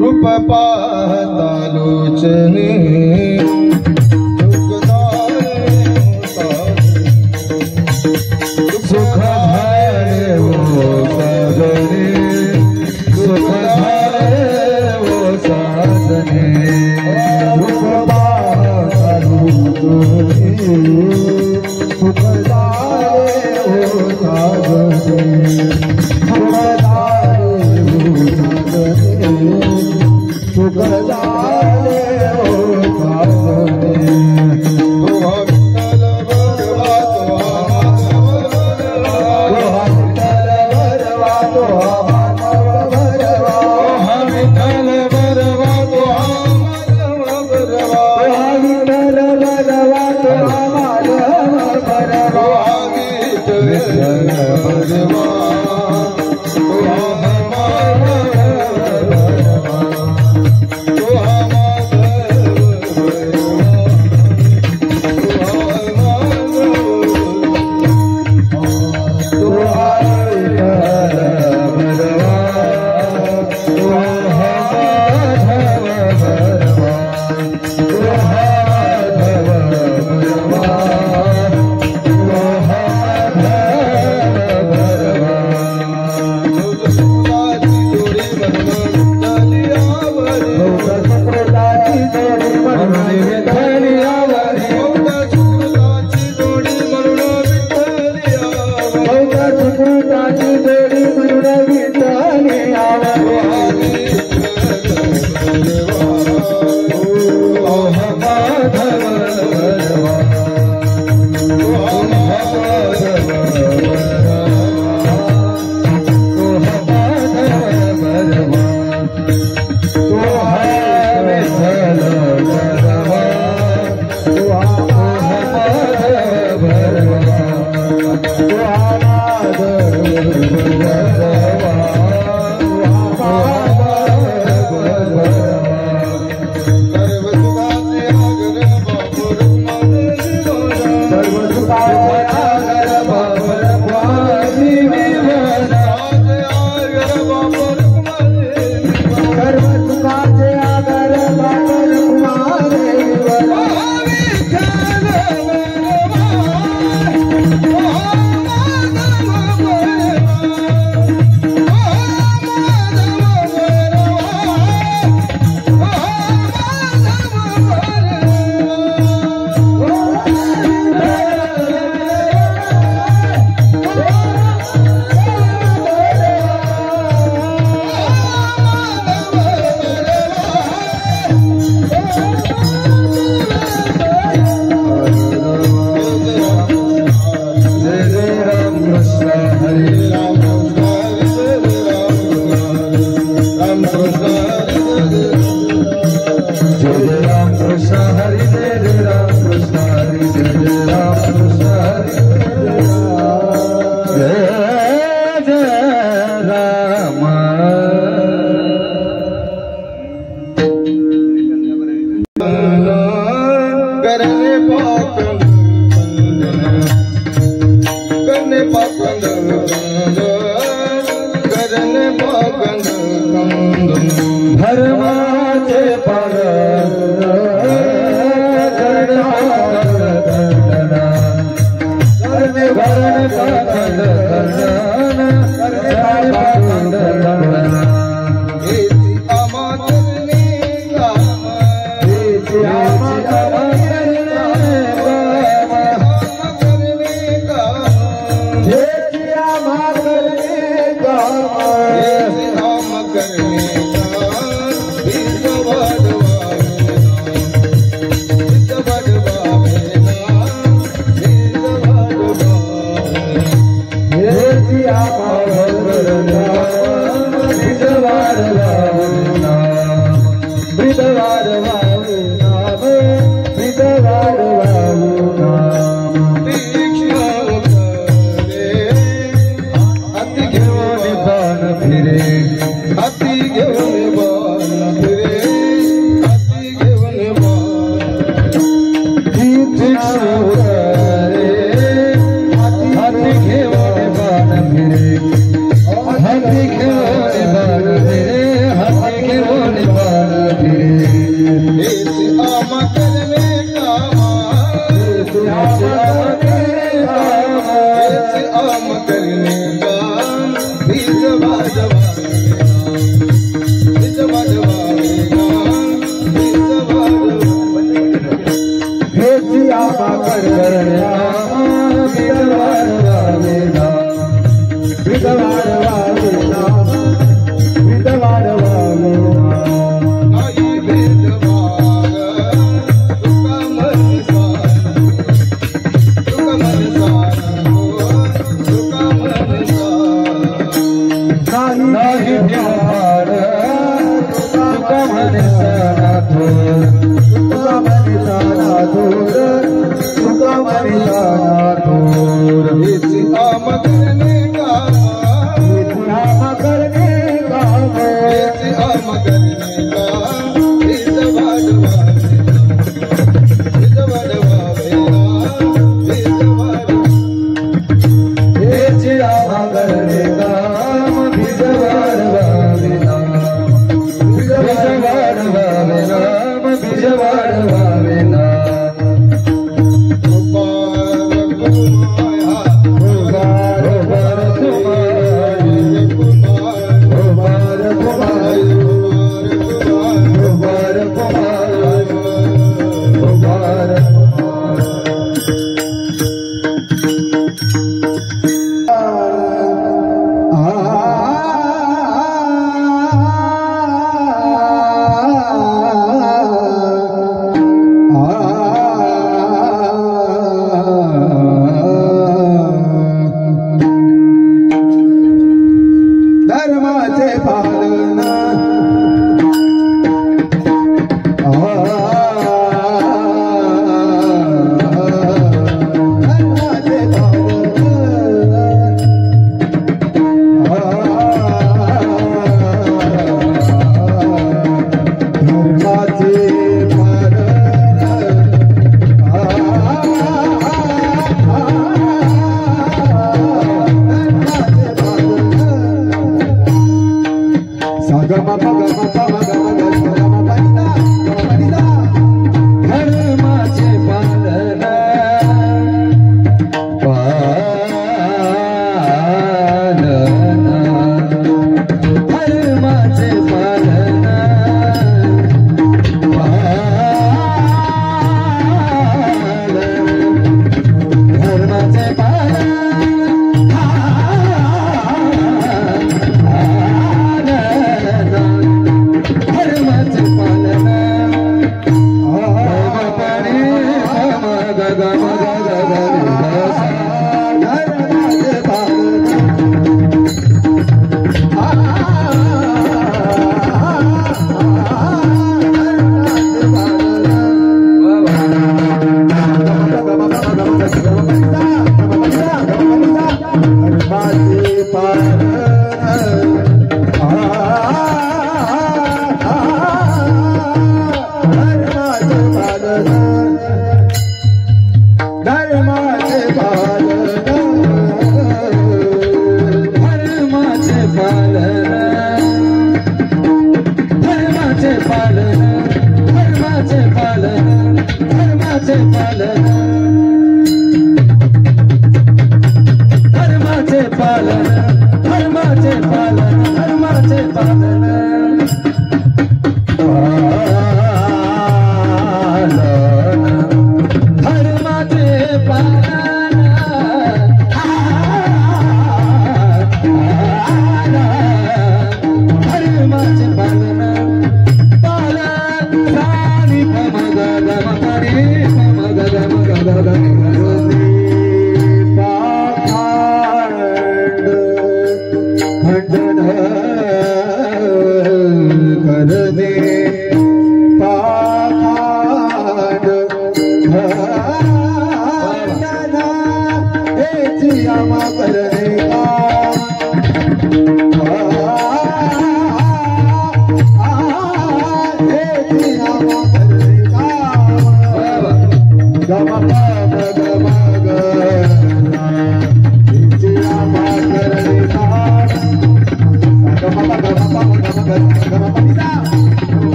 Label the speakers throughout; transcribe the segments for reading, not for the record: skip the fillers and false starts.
Speaker 1: रूप पातालोचने सुख धारे वो साधने सुख धारे वो साधने रूप पातालोचने सुख धारे वो साधने
Speaker 2: माता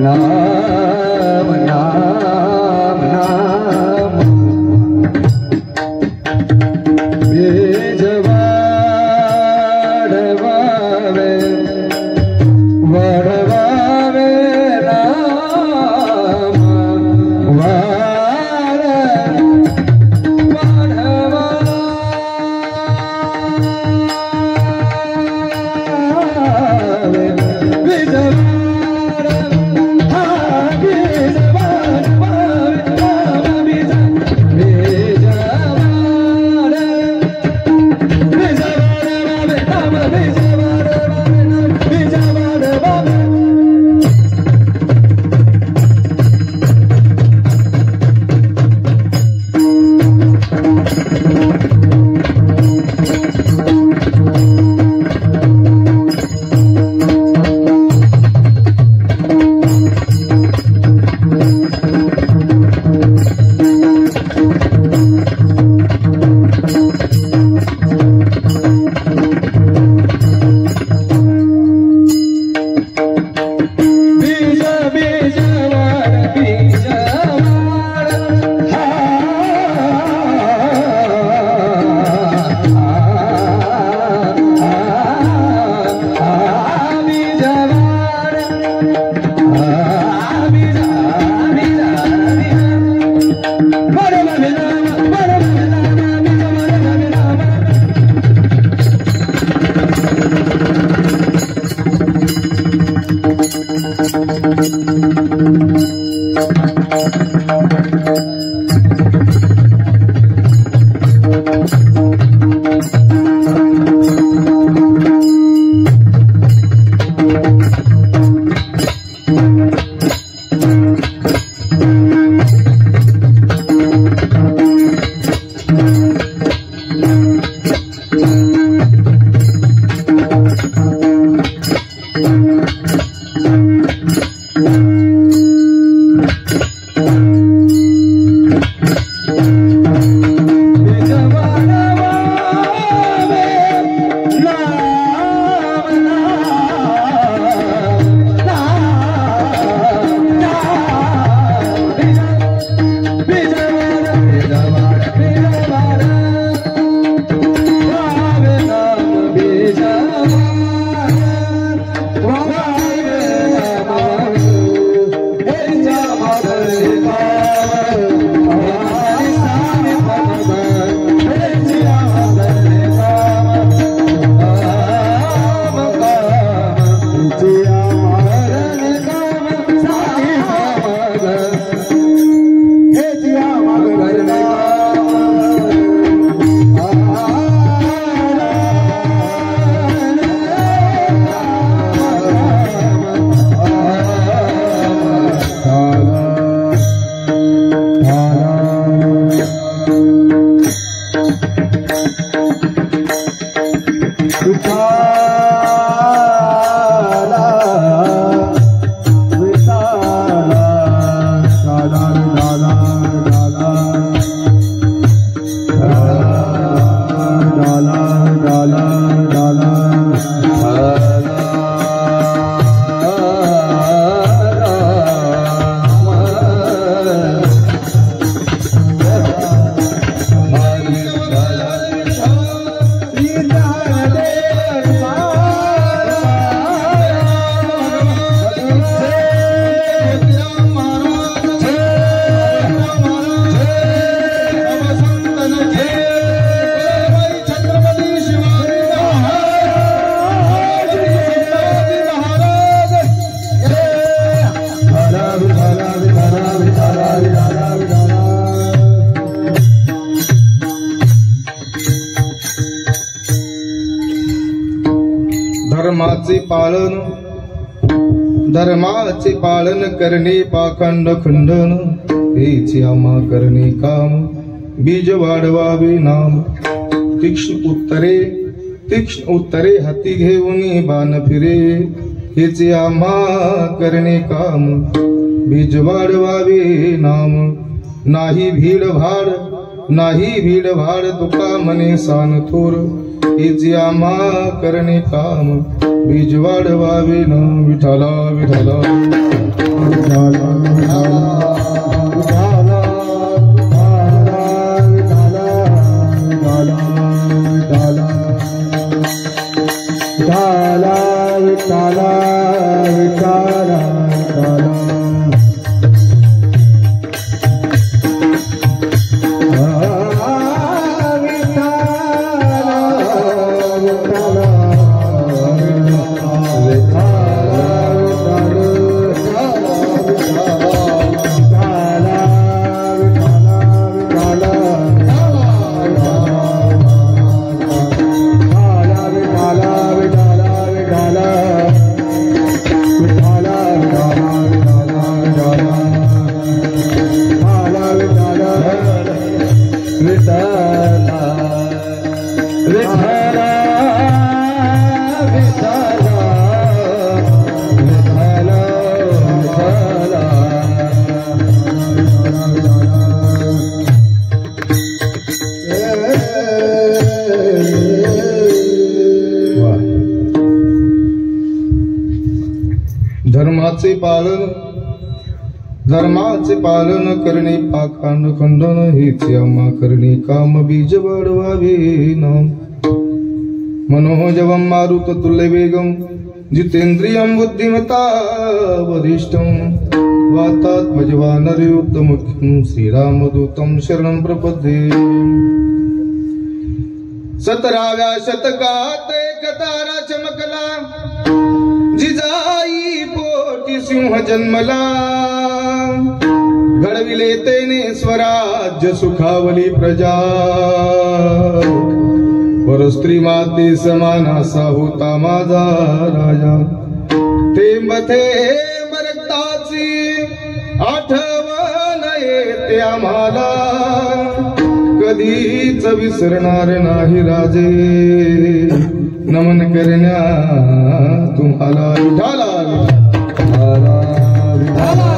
Speaker 1: नाम नाम नाम धर्माचे पालन करणे पाखंड खंडन हेची आम्हा करणे काम बीज वाढवावे नाम तीक्ष्ण उत्तरे हाती घेऊन बाण फिरे हेचे आम्हा करणे काम बीज वाढवावे नाम नाही भीड भाड तुका मने सान थोर हेचे आम्हा करणे काम बीज वाढवावे नाम विठाला विठाला विठाला धर्माचे पालन करणे पाखंड खंडन हेचे आम्हा करणे काम बीज वाढवावे नाम मनोजवं मारुत तुल्य वेगम जितेंद्रियं बुद्धिमता वरिष्ठं वातात्मजवानरयुक्तमुख्यं श्रीरामदूतं शरणं प्रपद्ये सतराव्या शतकात एक तारा चमकला जिजाई पोटी सिंह जन्मला घडविले तेने स्वराज्य सुखावली प्रजा परस्त्री माते समान असा होता माझा राजा थेंब थेंब रक्ताची आठवण येते आम्हाला कधीच विसरणार नाही राजे नमन करण्या तुम्हाला विठाला विठाला विठाला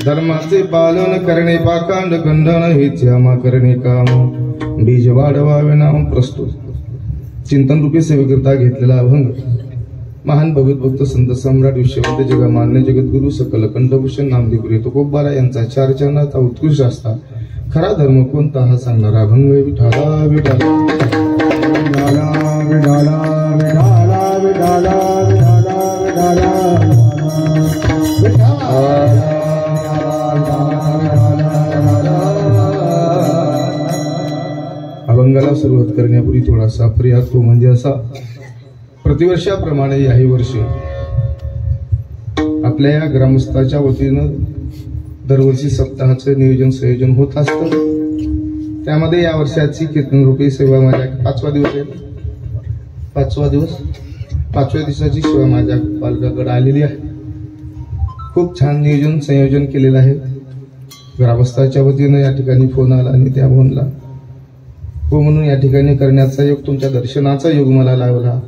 Speaker 1: धर्माचे पालन करणे पाखंड खंडन हेचे आम्हा करणे काम बीज वाढवावे नाम प्रस्तुत चिंतन रूपी सेवेकरिता घेतलेला अभंग महान भगवत भक्त संत सम्राट विश्ववंत जगमान्य जगद्गुरु सकल कंठभूषण नामदेवपुरी तुकोबारा यांचा चार चरणाचा उत्कृष्ट असता खरा धर्म कोणता हा सांगणारा अभंग विठाला विठाला विठाला विठाला विठाला विठाला विठाला विठाला अभंगाला सुरुवात करण्यापूर्वी थोडासा प्रियात तो म्हणजे असा प्रतिवर्षाप्रमाणे याही वर्षी आपल्या या ग्रामस्थाच्या वतीनं दरवर्षी सप्ताहाचं नियोजन संयोजन होत असतं त्यामध्ये या वर्षाची कीर्तन रूपी सेवा माझ्या पाचव्या दिवसाची सेवा माझ्या पालकाकडे आलेली आहे खूप छान नियोजन संयोजन केलेलं आहे ग्रामस्थाच्या वतीनं या ठिकाणी फोन आला आणि त्या फोनला हो म्हणून या ठिकाणी करण्याचा योग तुमच्या दर्शनाचा योग मला लावला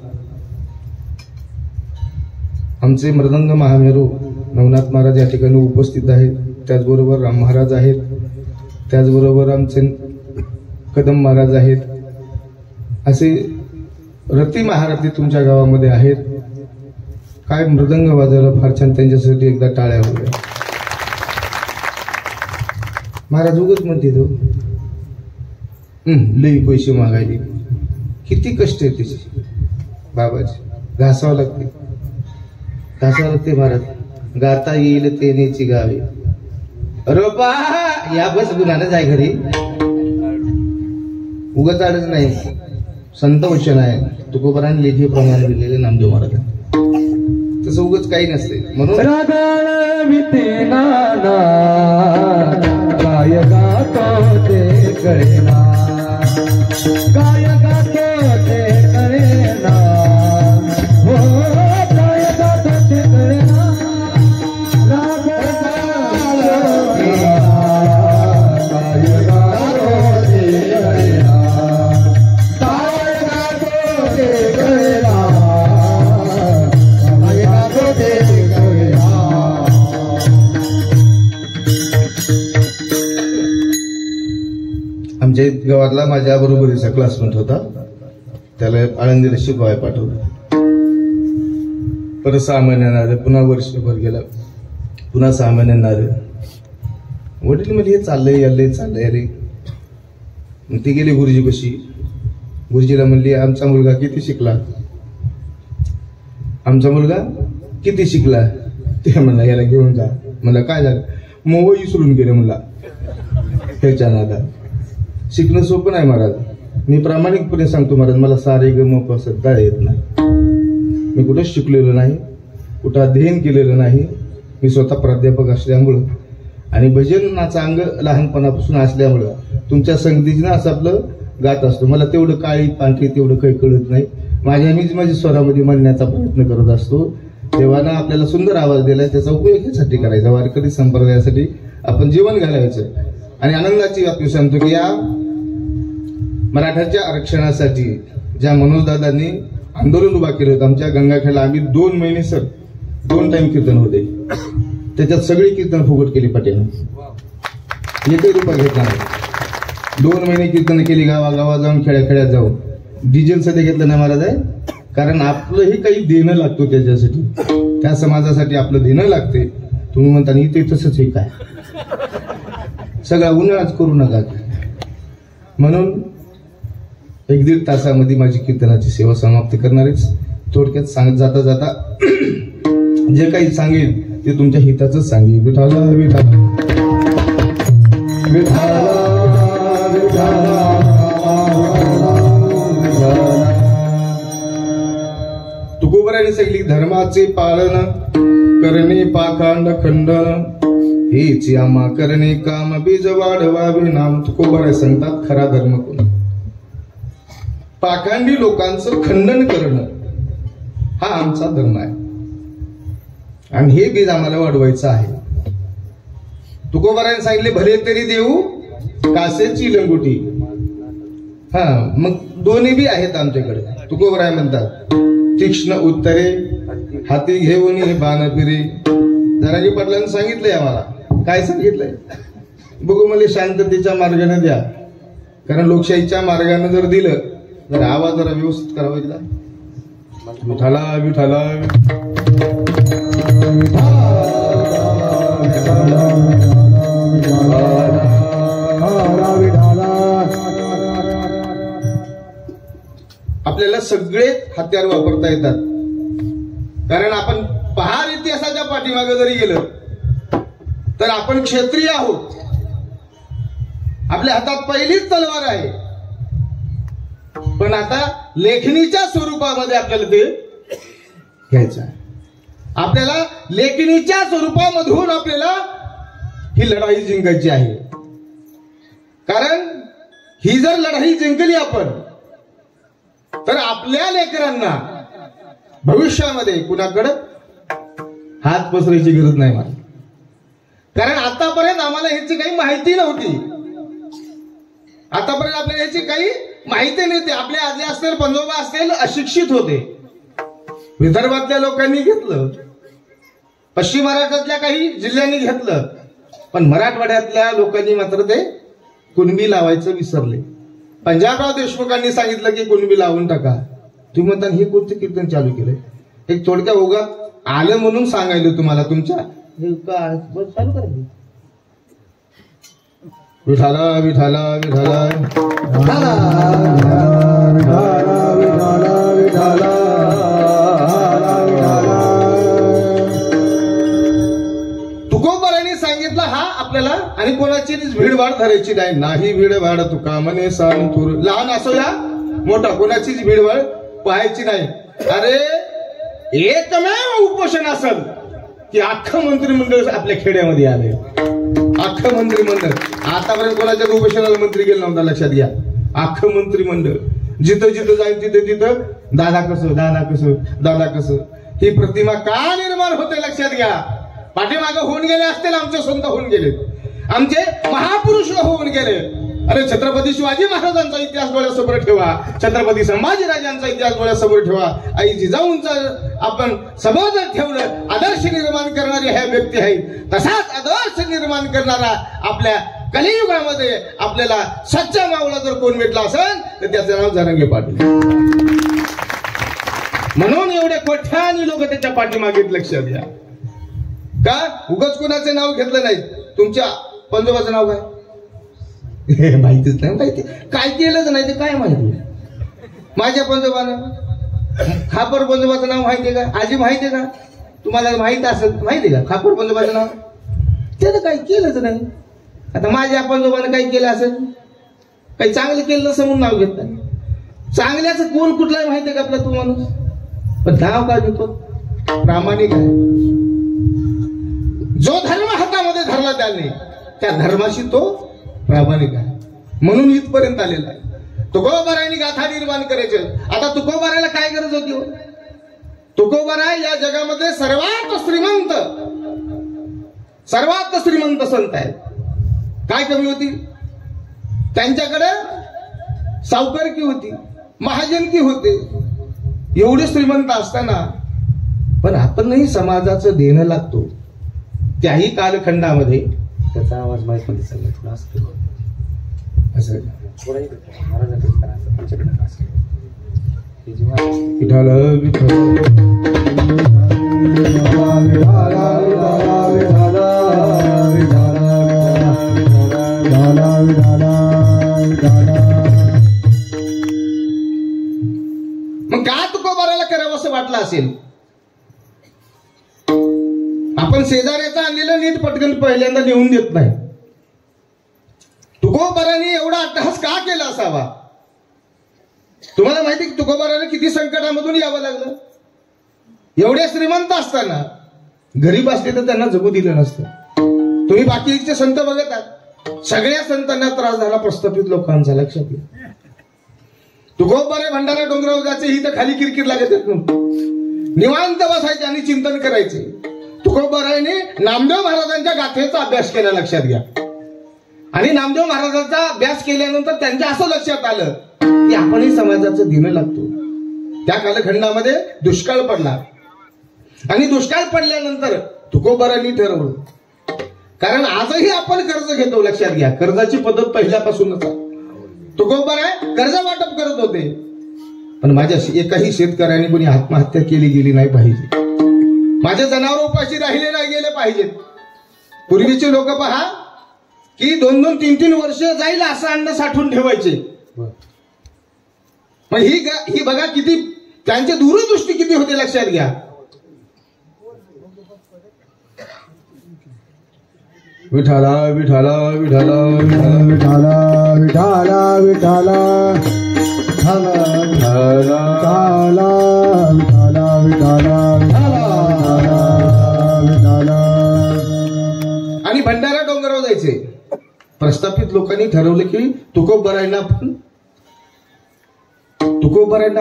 Speaker 1: आमचे मृदंग महामेरू नवनाथ महाराज या ठिकाणी उपस्थित आहेत त्याचबरोबर राम महाराज आहेत त्याचबरोबर आमचे कदम महाराज आहेत असे रती महारथी तुमच्या गावामध्ये आहेत काय मृदंग वाजवला फार छान त्यांच्यासाठी एकदा टाळ्या होत्या महाराज उगत म्हणते तो लई पैसे मागायले किती कष्ट आहे त्याचे बाबाजी घासावं लागते महाराज गाता येईल तेनेची गावे रोपा या बस गुन्हानं जाय घरी उगत आडच नाही संत वचन आहे तुकोबाराने लेखीप्रमाणे दिलेले नामदेव महाराज तसं उगच काही नसते म्हणून
Speaker 2: काय गातो ते कळेना, काय गातो ते कळेना, हो काय गातो ते कळेना, राग काय गातो ते कळेना, काय गातो ते कळेना, काय गातो ते कळेना.
Speaker 1: आमच्या गावातला माझ्या बरोबरीचा क्लासमेट होता, त्याला आळंदीला शिकवाय पाठवलं. परत 6 महिन्यांना आलं, पुन्हा वर्षभर गेला, पुन्हा 6 महिन्यांना आलं. वडील म्हणजे हे चाललंय चाललंय रे. मग ती गेली गुरुजीपाशी. गुरुजीला म्हणली आमचा मुलगा किती शिकला, आमचा मुलगा किती शिकला. ते म्हणला याला घेऊन जा. म्हणलं काय झालं, मोह विसरून गेले म्हणला ह्याच्या नादात. शिकणं सोपं नाही महाराज. मी प्रामाणिकपणे सांगतो महाराज, मला सारे ग म सध्या येत नाही. मी कुठं शिकलेलो नाही, कुठं अध्ययन केलेलं नाही. मी स्वतः प्राध्यापक असल्यामुळं आणि भजनाचा अंग लहानपणापासून असल्यामुळं तुमच्या संगतीनं असं आपलं गात असतो. मला तेवढं काळी पांढरी तेवढं काही कळत नाही. मीच माझ्या स्वरामध्ये म्हणण्याचा प्रयत्न करत असतो. देवानं आपल्याला सुंदर आवाज दिलाय, त्याचा उपयोग ह्यासाठी करायचा, वारकरी संप्रदायासाठी आपण जीवन घालायचं. आणि आनंदाची बातमी सांगतो की या मराठ्याच्या आरक्षणासाठी ज्या मनोजदादांनी आंदोलन उभा केलं होतं आमच्या गंगाखेडला, आम्ही 2 महिने सर 2 टाइम कीर्तन होते. त्याच्यात सगळी कीर्तन फुकट केली पाटील, एकही रुपया घेतला नाही. 2 महिने कीर्तन केली, गावागावात जाऊन खेड्यात जाऊन. डिझेल सध्या घेतलं नाही महाराज आहे, कारण आपलंही काही देणं लागतो त्याच्यासाठी, त्या समाजासाठी आपलं देणं लागते. तुम्ही म्हणता इथे तसंच हे काय सगळा उन्हाळाच करू नका. म्हणून 1-1.5 तासामध्ये माझी कीर्तनाची सेवा समाप्त करणारेच. थोडक्यात सांगत जाता जाता जे काही सांगेल ते तुमच्या हिताच सांगेल. विठाला विठाला विठाला विठाला तुकोबराने सांगितले धर्माचे पालन करणे पाखंड खंडन, हेच आम्हा करणे काम बीज वाढवावे नाम. तुकोबराय सांगतात खरा धर्म कोण, पाखंडी लोकांचं खंडन करणं हा आमचा धर्म आहे आणि हे बीज आम्हाला वाढवायचं आहे. तुकोबराने सांगितले भले तरी देऊ कासेची लंगोटी. हा मग दोन्ही बी आहेत आमच्याकडे. तुकोबराय म्हणतात तीक्ष्ण उत्तरे हाती घेऊन हे बाण फिरे. जराजी पाटलांनी सांगितलंय आम्हाला. काय सांगितलंय बघू, मला शांततेच्या मार्गाने द्या, कारण लोकशाहीच्या मार्गाने जर दिलं तर आवाज जरा व्यवस्थित करावा. एकदा विठाला विठाला आपल्याला सगळे हत्यार वापरता येतात, कारण आपण पहार इतिहासाच्या पाठीमागे जरी गेलं तर आपण क्षत्रिय आहोत. आपल्या हातात पहिलीच तलवार आहे, पण आता लेखणीच्या स्वरूपामध्ये आपल्याला ते घ्यायचं आहे. आपल्याला लेखणीच्या स्वरूपामधून आपल्याला ही लढाई जिंकायची आहे. कारण ही जर लढाई जिंकली आपण तर आपल्या लेकरांना भविष्यामध्ये कुणाकडे हात पसरायची गरज नाही मला. कारण आतापर्यंत आम्हाला ह्याची काही माहिती नव्हती. आतापर्यंत आपल्याला ह्याची काही माहिती नव्हती. आपले आजी असतील पंजोबा असतील अशिक्षित होते. विदर्भातल्या लोकांनी घेतलं, पश्चिम महाराष्ट्रातल्या काही जिल्ह्यांनी घेतलं, पण मराठवाड्यातल्या लोकांनी मात्र ते कुणबी लावायचं विसरले. पंजाबराव देशमुखांनी सांगितलं की कुणबी लावून टाका. तुम्ही म्हणता हे कोणतं कीर्तन चालू केलंय? एक थोडक्या ओघात आलं म्हणून सांगायला तुम्हाला तुमच्या चालू करा. विठाला विठाला विठाला तुकोबरांनी सांगितलं हा आपल्याला. आणि कोणाची भीडभाड धरायची नाही. नाही भीडभाड तुका म्हणे सांग थोर. लहान असो या मोठा, कोणाचीच भीडभाड पाहायची नाही. अरे एकमेव उपोषण असेल की अख्खं मंत्रिमंडळ आपल्या खेड्यामध्ये आले. अख्खं मंत्रिमंडळ. आतापर्यंत कोणाच्या उपोषणाला मंत्री गेला नव्हता, लक्षात घ्या. अख्खं मंत्रिमंडळ जिथं जिथं जाईल तिथं तिथं दादा कसं दादा कसं दादा कसं ही प्रतिमा का निर्माण होते लक्षात घ्या. पाठीमागं होऊन गेले असतील, आमचे संत होऊन गेले, आमचे महापुरुष होऊन गेले. अरे छत्रपती शिवाजी महाराजांचा इतिहास डोळ्यासमोर ठेवा, छत्रपती संभाजीराजांचा इतिहास डोळ्यासमोर ठेवा. आई जिजाऊंचा आपण समोर ठेवलं. आदर्श निर्माण करणारे ह्या व्यक्ती आहेत. तसाच आदर्श निर्माण करणारा आपल्या कलियुगामध्ये आपल्याला सच्चा मावळा जर कोण भेटला असेल तर त्याचं नाव जरांगे पाटील. म्हणून एवढे कोट्यानी लोक त्याच्या पाठीमागेत, लक्षात घ्या. का उगाच कुणाचे नाव घेतलं नाही. तुमच्या पंजोबाचं नाव काय माहितीच नाही. माहिती काय केलंच नाही ते काय माहिती. माझ्या पंजोबानं खापर पंजोबाचं नाव माहितीये का? आजी माहितीये का? तुम्हाला माहित असेल, माहितीये का खापर पंजोबाचं नाव? त्यानं काही केलंच नाही. आता माझ्या पंजोबानं काही केलं असेल, काही चांगलं केलं नसं म्हणून नाव घेत नाही. चांगल्याचं कोण कुठलाही माहितीये का आपला तो माणूस? पण नाव काय घेतो? प्रामाणिक आहे. जो धर्म हातामध्ये धरला त्याने त्या धर्माशी तो प्रामाणिक आहे. म्हणून इथपर्यंत आलेला आहे. तुकोबारायांनी गाथा निर्माण करायचे. आता तुकोबारायला काय गरज होती? तुकोबाराय या जगामध्ये सर्वात श्रीमंत संत आहेत. काय कमी होती त्यांच्याकडे? सावकारकी होती, महाजनकी होते. एवढे श्रीमंत असताना पण आपणही समाजाचं देणं लागतो. त्याही कालखंडामध्ये
Speaker 2: त्याचा आवाज माहीत मध्ये चालला थोडा असतो
Speaker 1: असं
Speaker 2: थोडाही महाराजांकडे करायचं आमच्याकडे असं
Speaker 1: विठाल मग का तुकोबाराला करावं असं वाटलं असेल? आपण शेजाऱ्याचं आणलेलं नीट पटकन पहिल्यांदा लिहून देत नाही. तुकोबाराने एवढा अट्टहास का केला असावा? तुम्हाला माहिती की तुकोबाराने किती संकटामधून यावं लागलं. एवढे श्रीमंत असताना गरीब असले तर त्यांना जगू दिलं नसतं. तुम्ही बाकीचे संत बघत आहात, सगळ्या संतांना त्रास झाला प्रस्थापित लोकांचा, लक्षात घ्या. तुकोबारे भंडारा डोंगरावर जायचे, ही तर खाली किरकिर लागत येत नव्हती. निवांत बसायचे आणि चिंतन करायचे. तुकोबारायने नामदेव महाराजांच्या गाथेचा अभ्यास केला, लक्षात घ्या. आणि नामदेव महाराजांचा अभ्यास केल्यानंतर त्यांच्या असं लक्षात आलं की आपणही समाजाचं देणं लागतो. त्या कालखंडामध्ये दुष्काळ पडला आणि दुष्काळ पडल्यानंतर तुकोबारांनी ठरवलं, कारण आजही आपण कर्ज घेतो, लक्षात घ्या. कर्जाची पद्धत पहिल्यापासूनच आहे. तुकोबाराय कर्ज वाटप करत होते, पण माझ्या एकाही शेतकऱ्याने कोणी आत्महत्या केली गेली नाही पाहिजे. माझे जनावर उपाशी राहिले नाही गेले पाहिजेत. पूर्वीचे लोक पहा की 2-2, 3-3 वर्ष जाईल असं अन्न साठवून ठेवायचे. मग ही बघा किती त्यांची दूरदृष्टी किती होते, लक्षात घ्या. विठाला विठाला विठाला विठाला विठाला विठाला आणि भंडारा डोंगरावर जायचे. प्रस्थापित लोकांनी ठरवलं की तुकोबारायांना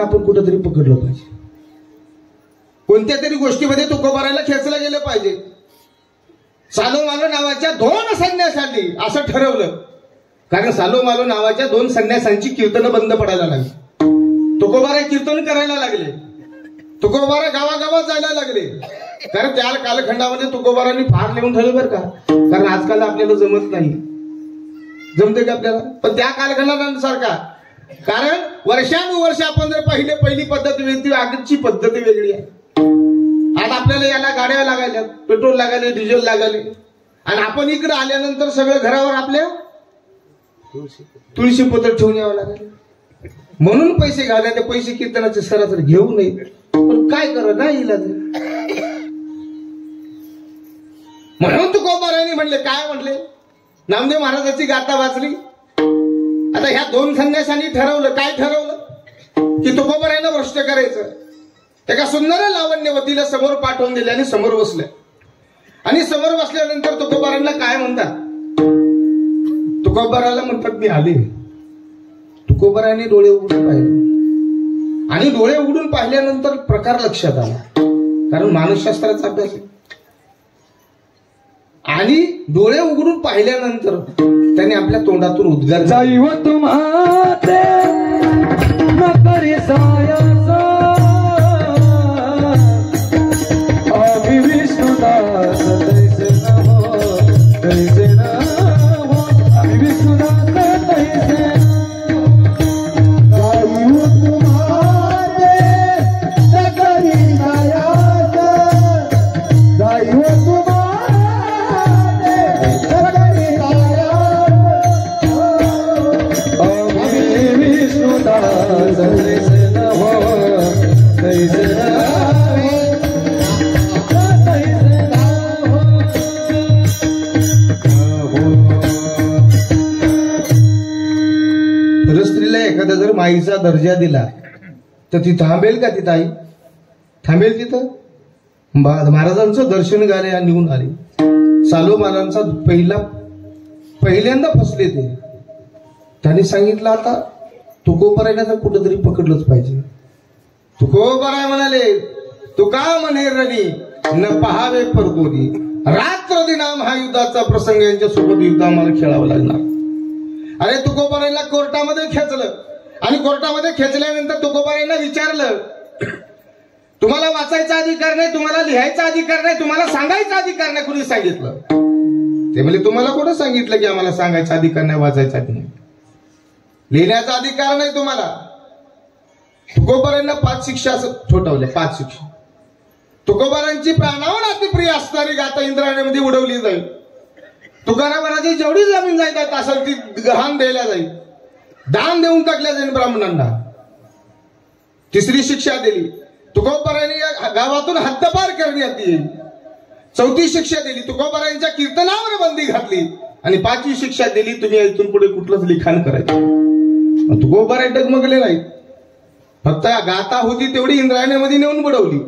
Speaker 1: आपण कुठेतरी पकडलं पाहिजे. कोणत्या तरी गोष्टीमध्ये तुकोबारायला खेचलं गेलं पाहिजे. सालोमालो नावाच्या 2 संन्यासांनी असं ठरवलं, कारण सालोमालो नावाच्या 2 संन्यासांची कीर्तनं बंद पडायला लागली. तुकोबाराय कीर्तन करायला लागले. तुकोबाराय गावागावात जायला लागले. कारण त्या कालखंडामध्ये तुकोबारांनी फार लिहून ठेवलं बरं का, कारण आजकाल आपल्याला जमत नाही. जमते का आपल्याला? पण त्या कालखंडासारखा, कारण वर्षानुवर्ष आपण जर पहिली पद्धत वेगळी, आगची पद्धत वेगळी आहे. आज आपल्याला याला गाड्या लागायल्या, पेट्रोल लागायले, डिझेल लागायले, आणि आपण इकडे आल्यानंतर सगळं घरावर आपल्या तुळशी पत्र ठेवून यावं लागेल. म्हणून पैसे घालले. ते पैसे कीर्तनाचे सरासरी घेऊ नये, पण काय करा नाही इलाज. म्हणून तुकोबारायांनी म्हणले, काय म्हणले, नामदेव महाराजांची गाथा वाचली. आता ह्या 2 संन्यासांनी ठरवलं, काय ठरवलं की तुकोबारायांना भ्रष्ट करायचं. एका सुंदर लावण्यवतीला समोर पाठवून दिले आणि समोर बसले. आणि समोर बसल्यानंतर तुकोबारांना काय म्हणतात, तुकोबाराला म्हणतात मी आले. तुकोबाराने डोळे उघडून पाहिले आणि डोळे उघडून पाहिल्यानंतर प्रकार लक्षात आला, कारण मानसशास्त्राचा अभ्यास आहे. आणि डोळे उघडून पाहिल्यानंतर त्याने आपल्या तोंडातून उद्गार
Speaker 2: जाईव तुम्हाते न करे सायाचा आम्ही विष्णुदास तैसे न हो, तैसे न हो, आम्ही विष्णुदास तैसे जाईव तुम्हाते न करे सायाचा जाईव
Speaker 1: स्त्रीला एखादा जर माईचा दर्जा दिला तर ती थांबेल का? ती ताई थांबेल तिथं? महाराजांचं दर्शन घ्यायला निघून आले. सालो महाराजांचा पहिल्यांदा फसले ते. त्यांनी सांगितलं आता तुकोबारायला तर कुठंतरी पकडलंच पाहिजे. तुकोबाराय म्हणाले, तुका म्हणे रणी न पहावे परकोरी, रात्र दिन महायुद्धाचा प्रसंग यांच्यासोबत युद्ध आम्हाला खेळावं लागणार. अरे तुकोबारायला कोर्टामध्ये खेचलं आणि कोर्टामध्ये खेचल्यानंतर तुकोबारायला विचारलं, तुम्हाला वाचायचा अधिकार नाही, तुम्हाला लिहायचा अधिकार नाही, तुम्हाला सांगायचा अधिकार नाही, कुणी सांगितलं? ते म्हणजे तुम्हाला कोणी सांगितलं की आम्हाला सांगायचा अधिकार नाही, वाचायचा नाही, लिहिण्याचा अधिकार नाही तुम्हाला? तुकोबारांना 5 शिक्षा असं ठोठावल्या. 5 शिक्षा. तुकोबारांची प्राणावर अतिप्रिय असणारी गाथा इंद्रायणीमध्ये उडवली जाईल. तुकाराम महाराज जेवढी जमीन जायतात असेल ती गहाण द्यायला जाईल, दान देऊन टाकल्या जाईल ब्राह्मणांना. 3री शिक्षा दिली, तुकोबारांनी या गावातून हद्दपार करण्यात येईल. 4थी शिक्षा दिली, तुकोबारांच्या कीर्तनावर बंदी घातली. आणि 5वी शिक्षा दिली, तुम्ही इथून पुढे कुठलंच लिखाण करायचं. तुकोबाराय डगमगले नाही, फक्त गाथा होती तेवढी इंद्रायणीमध्ये नेऊन बुडवली.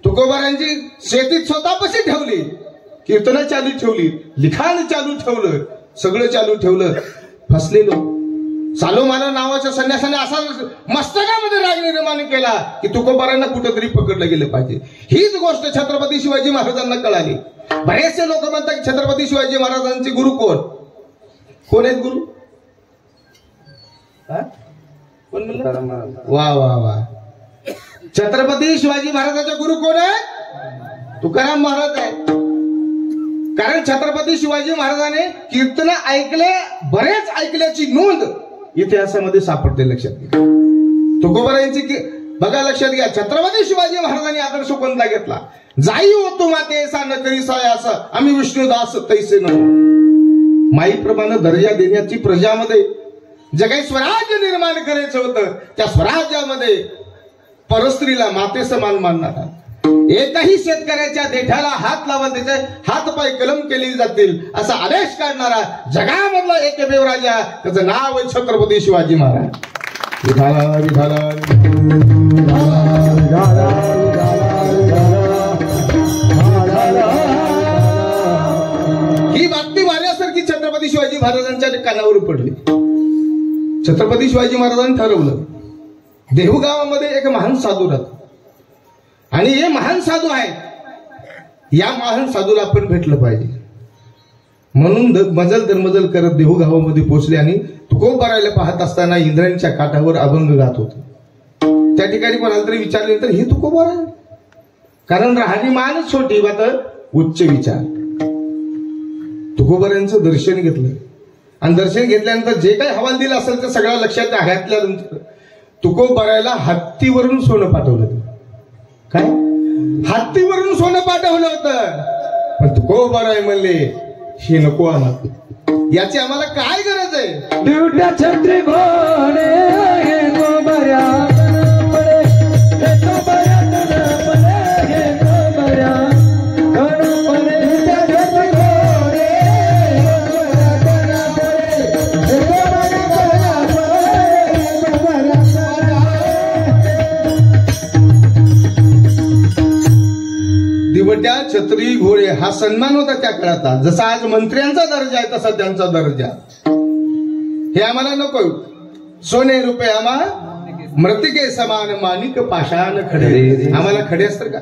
Speaker 1: तुकोबारांची शेतीत स्वतःपाशी ठेवली, कीर्तन चालू ठेवली, लिखाण चालू ठेवलं, सगळं चालू ठेवलं. फसलेलो सालोमाला नावाच्या संन्यासाने असा मस्तकामध्ये राग निर्माण केला की तुकोबारांना कुठंतरी पकडलं गेलं पाहिजे. हीच गोष्ट छत्रपती शिवाजी महाराजांना कळाली. बरेचसे लोक म्हणतात की छत्रपती शिवाजी महाराजांचे गुरु कोण आहेत? गुरु कोण म्हणलं? वा वा वा. छत्रपती शिवाजी महाराजांचे गुरु कोण आहे? तुकाराम महाराज आहे. कारण छत्रपती शिवाजी महाराजांनी कीर्तन ऐकले, बरेच ऐकल्याची नोंद इतिहासामध्ये सापडते. लक्षात घ्या. तुकोबारांची बघा, लक्षात घ्या. छत्रपती शिवाजी महाराजांनी आदर्श कोणता घेतला? जाई होतो माते सा न करी साय असं आम्ही विष्णुदास तैसे न. माईप्रमाणे दर्जा देण्याची प्रजामध्ये जे काही स्वराज्य निर्माण करायचं होतं त्या स्वराज्यामध्ये परस्त्रीला माते समान मानणारा, एकही शेतकऱ्याच्या देठाला हात लावून त्याचे हात पाय कलम केले जातील असा आदेश काढणारा जगामधला एकमेव राजा, त्याचं नाव आहे छत्रपती शिवाजी महाराज. विठाला विठाला ही बातमी मारल्यासारखी छत्रपती शिवाजी महाराजांच्या कानावर पडली. छत्रपती शिवाजी महाराजांनी ठरवलं, देहूगावामध्ये एक महान साधू राहतो आणि हे महान साधू आहेत, या महान साधूला आपण भेटलं पाहिजे. म्हणून मजल दरमजल करत देहू गावामध्ये पोहोचले आणि तुकोबारायला पाहत असताना इंद्रायणीच्या काठावर अभंग गात होते. त्या ठिकाणी कोणाला तरी विचारले तर हे तुकोबाराय, कारण राहणीमानच छोटी मात्र उच्च विचार. तुकोबारायांचं दर्शन घेतलं आणि दर्शन घेतल्यानंतर जे काही हवाल दिला असेल ते सगळं लक्षात घातल्यानंतर तुकोबारायला हत्तीवरून सोनं पाठवलं. काय? हत्तीवरून सोनं पाठवलं होतं. पण तुकोबाराय म्हणले हे नको आम्हाला, याची आम्हाला काय गरज आहे?
Speaker 2: ड्युट्या छत्री घोडे हे गोबऱ्या पडे, हे गोबऱ्या पडे, हे गोबऱ्या पडे, ड्युट्या छत्री घोडे हे गोबऱ्या पडे, हे गोबऱ्या पडे.
Speaker 1: दिवट्या छत्री घोडे हा सन्मान होता त्या काळातला. जसा आज मंत्र्यांचा दर्जा आहे तसा त्यांचा दर्जा. हे आम्हाला नको. सोने रुपये आम्हा मृतिके समान माणिक पाषाण खडे. आम्हाला खडे असतं का?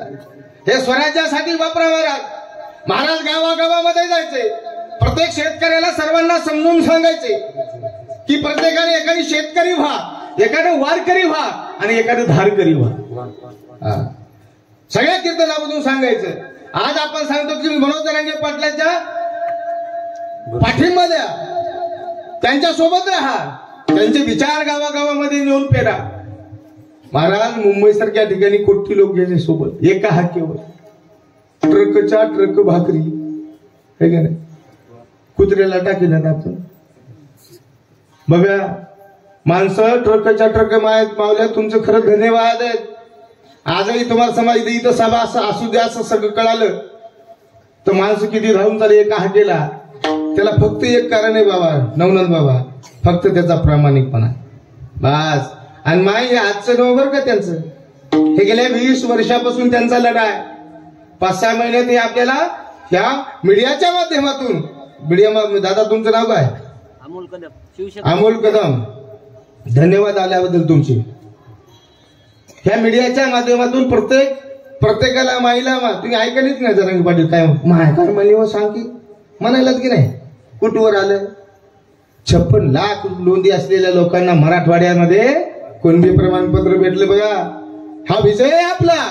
Speaker 1: हे स्वराज्यासाठी वापरावं. महाराज गावागावामध्ये जायचे, प्रत्येक शेतकऱ्याला सर्वांना समजून सांगायचे की प्रत्येकाने एखादी शेतकरी व्हा, एखादं वारकरी व्हा आणि एखादं धारकरी व्हा. सगळ्या कीर्तनामधून सांगायचं. आज आपण सांगतो की मनोज जरांगे पाटलाच्या पाठिंबा द्या, त्यांच्या सोबत राहा, त्यांचे विचार गावागावामध्ये नेऊन पेरा. महाराज मुंबई सारख्या ठिकाणी कोटी लोक गेले सोबत एका हाकेवर. ट्रकच्या ट्रक भाकरी हे का नाही, कुत्र्याला टाकीला आपण बघा. माणसं ट्रकच्या ट्रक मावल्या, तुमचं खरं धन्यवाद आहेत. आजही तुम्हाला समाज इथं सभा असू द्या असं सगळं कळालं तर माणसं किती राहून चालले एका हाकेला. त्याला फक्त एक कारण आहे बाबा, नवनाथ बाबा, फक्त त्याचा प्रामाणिकपणा बस. आणि माय आजचं नव बरं का त्यांचं, हे गेल्या 20 वर्षापासून त्यांचा लढा आहे. 5-6 महिन्यात हे आपल्याला ह्या मीडियाच्या माध्यमातून, मीडिया दादा तुमचं नाव काय? अमोल कदम. धन्यवाद आल्याबद्दल तुमचे. ह्या मीडियाच्या माध्यमातून प्रत्येकाला माईला तुम्ही ऐकलीच नाही जरांगे पाटील काय काय म्हणले सांग की म्हणायलाच की नाही. कुठवर आलं? 56 लाख नोंदी असलेल्या लोकांना मराठवाड्यामध्ये कुणबी प्रमाणपत्र भेटलं बघा. हा विजय आहे आपला.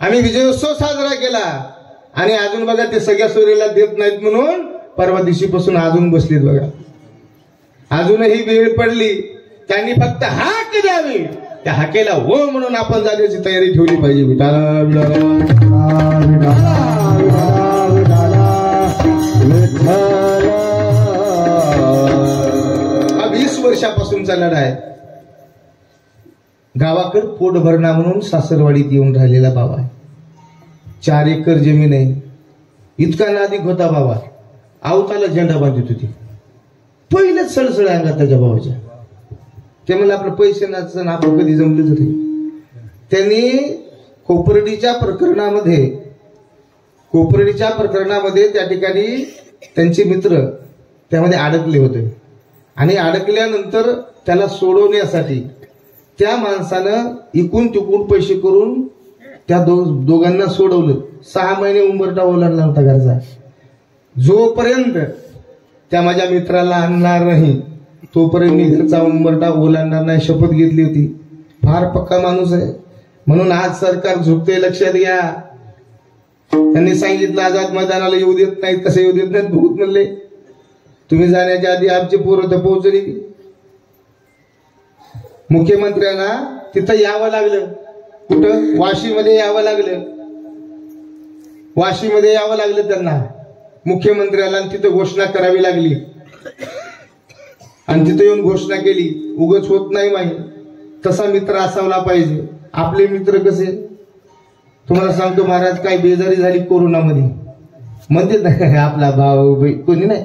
Speaker 1: आम्ही विजयोत्सव साजरा केला आणि अजून बघा ते सगळ्या सूर्याला देत नाहीत म्हणून परवा दिवशीपासून अजून बसलीत बघा. अजूनही वेळ पडली, त्यांनी फक्त हाक द्यावी, त्या हाकेला हो म्हणून आपण जाण्याची तयारी ठेवली पाहिजे. 20 वर्षापासूनचा लढा आहे. गावाकड पोट भरणा म्हणून सासरवाडीत येऊन राहिलेला बाबा आहे. 4 एकर जमीन आहे. इतका नादिक होता बाबा, आवताला झेंडा बांधित होती. पहिलेच सळसळ अंगात त्याच्या बाबाच्या. ते मला आपलं पैसे नाचन आपण कधी जमले तरी. त्यांनी कोपर्डीच्या प्रकरणामध्ये त्या ठिकाणी त्यांचे मित्र त्यामध्ये अडकले होते आणि अडकल्यानंतर त्याला सोडवण्यासाठी त्या माणसानं इकून तिकून पैसे करून त्या दोघांना सोडवलं. 6 महिने उंबरठा ओलांडला होता घरचा. जोपर्यंत त्या माझ्या मित्राला आणणार नाही तोपर्यंत मी घरचा उंबरठा ओलांडणार नाही शपथ घेतली होती. फार पक्का माणूस आहे म्हणून आज सरकार झुकते, लक्षात घ्या. त्यांनी सांगितलं आझाद मैदानाला येऊ देत नाहीत. कसं येऊ देत नाहीत? बहुत म्हणले तुम्ही जाण्याच्या आधी आमची पोरं तर पोहोचली. मुख्यमंत्र्यांना तिथं यावं लागलं. कुठं? वाशीमध्ये यावं लागलं. वाशीमध्ये यावं लागलं त्यांना मुख्यमंत्र्याला. तिथं घोषणा करावी लागली आणि तिथं येऊन घोषणा केली. उगच होत नाही माही, तसा मित्र असावला पाहिजे. आपले मित्र कसे तुम्हाला सांगतो महाराज, काय बेजारी झाली कोरोनामध्ये म्हणते नाही आपला भाऊ कोणी नाही,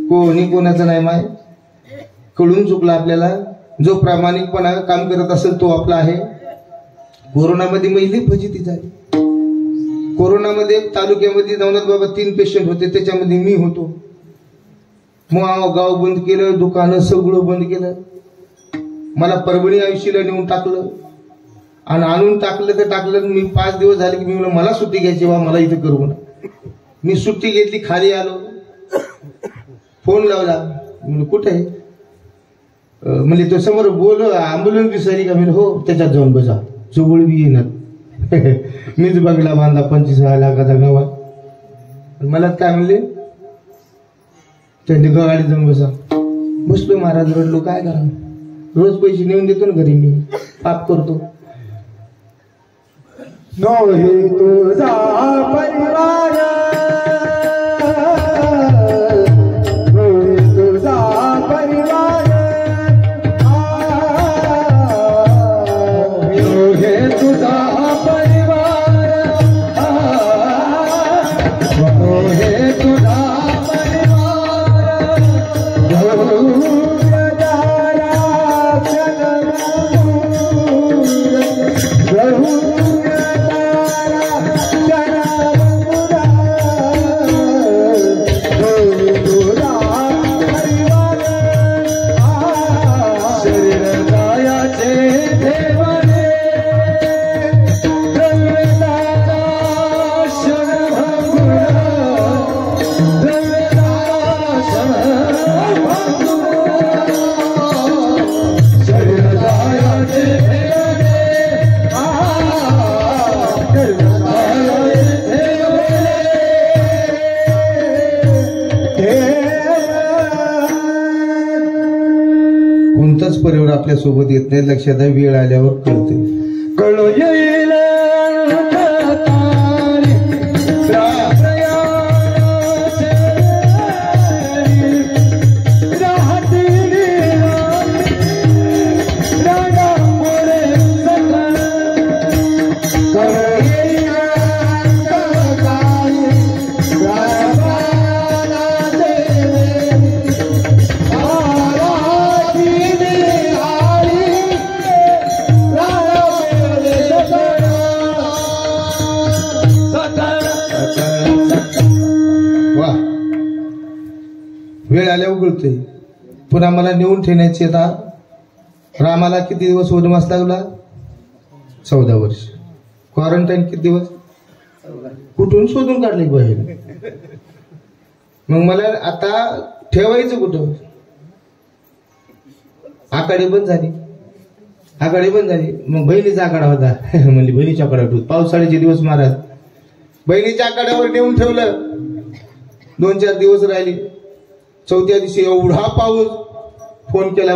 Speaker 1: कोणी कोणाचं नाही माय. कळून चुकला आपल्याला. जो प्रामाणिकपणा काम करत असेल तो आपला आहे. कोरोनामध्ये महिला फजिती झाली. कोरोनामध्ये तालुक्यामध्ये नवनाथ बाबा 3 पेशंट होते, त्याच्यामध्ये मी होतो. मग गाव बंद केलं, दुकानं सगळं बंद केलं. मला परभणी आयुष्याला नेऊन टाकलं आणि आणून टाकलं तर टाकलं. मी 5 दिवस झाले की मी म्हणलं मला सुट्टी घ्यायची बा, मला इथं करू ना. मी सुट्टी घेतली, खाली आलो, फोन लावला. कुठे आहे? म्हणजे तो समोर बोल अँब्युलन्स दिसायली का? मी हो त्याच्यात जाऊन बसा, जवळ बी येणार. मीच बंगला बांधला 25 लाखाचा गावात. मला काय म्हणले, त्यांनी गाडी जाऊन बसा. बसलो महाराज, रडलो. काय करा, रोज पैसे नेऊन देतो ना घरी, मी पाप करतो.
Speaker 2: नोही तुझा परिवार, नोही तुझा परिवार, नोहे तुझा परिवार, नोहे तुझा परिवार,
Speaker 1: कोणताच परिवार आपल्या सोबत येत नाही, लक्षात आहे. वेळ आल्यावर कळते.
Speaker 2: कळू येईल
Speaker 1: वेळ आल्या उघडते. पुन्हा मला नेऊन ठेवण्याची आता. रामाला किती दिवस वनवास लागला? 14 वर्ष. क्वारंटाईन किती दिवस? कुठून शोधून काढले बाहेर. मग मला आता ठेवायचं कुठं? आखाडी बंद झाली. आखाडी बंद झाली. मग बहिणीचा आखाडा होता. म्हणजे बहिणीच्या आखाड्यावर ठेवत. पावसाळ्याचे दिवस महाराज बहिणीच्या आखाड्यावर नेऊन ठेवलं. 2-4 दिवस राहिली. 4थ्या दिवशी एवढा पाऊस. फोन केला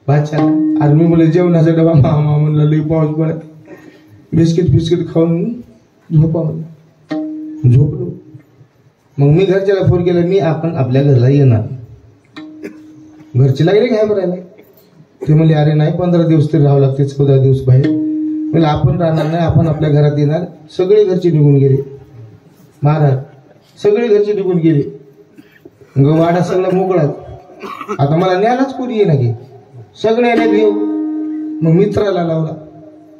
Speaker 1: बादशाह. आज मी मला जेवणाचा डबा मामा म्हणलं लई पाऊस पडत. बिस्किट खाऊन झोपा म्हणलं. झोपलो. मग मी घरच्याला फोन केला. मी आपण आपल्या घरला येणार. घरचे लागले काय करायला. ते म्हणले अरे नाही 15 दिवस तरी राहावं लागते. 14 दिवस बाहेर. म्हणजे आपण राहणार नाही. आपण आपल्या घरात येणार. सगळे घरचे निघून गेले महाराज. सगळे घरचे निघून गेले. वाडा सगळा मोकळा. आता मला न्यायलाच कोणी ये ना की सगळ्याला घेऊ. मग मित्राला लावला.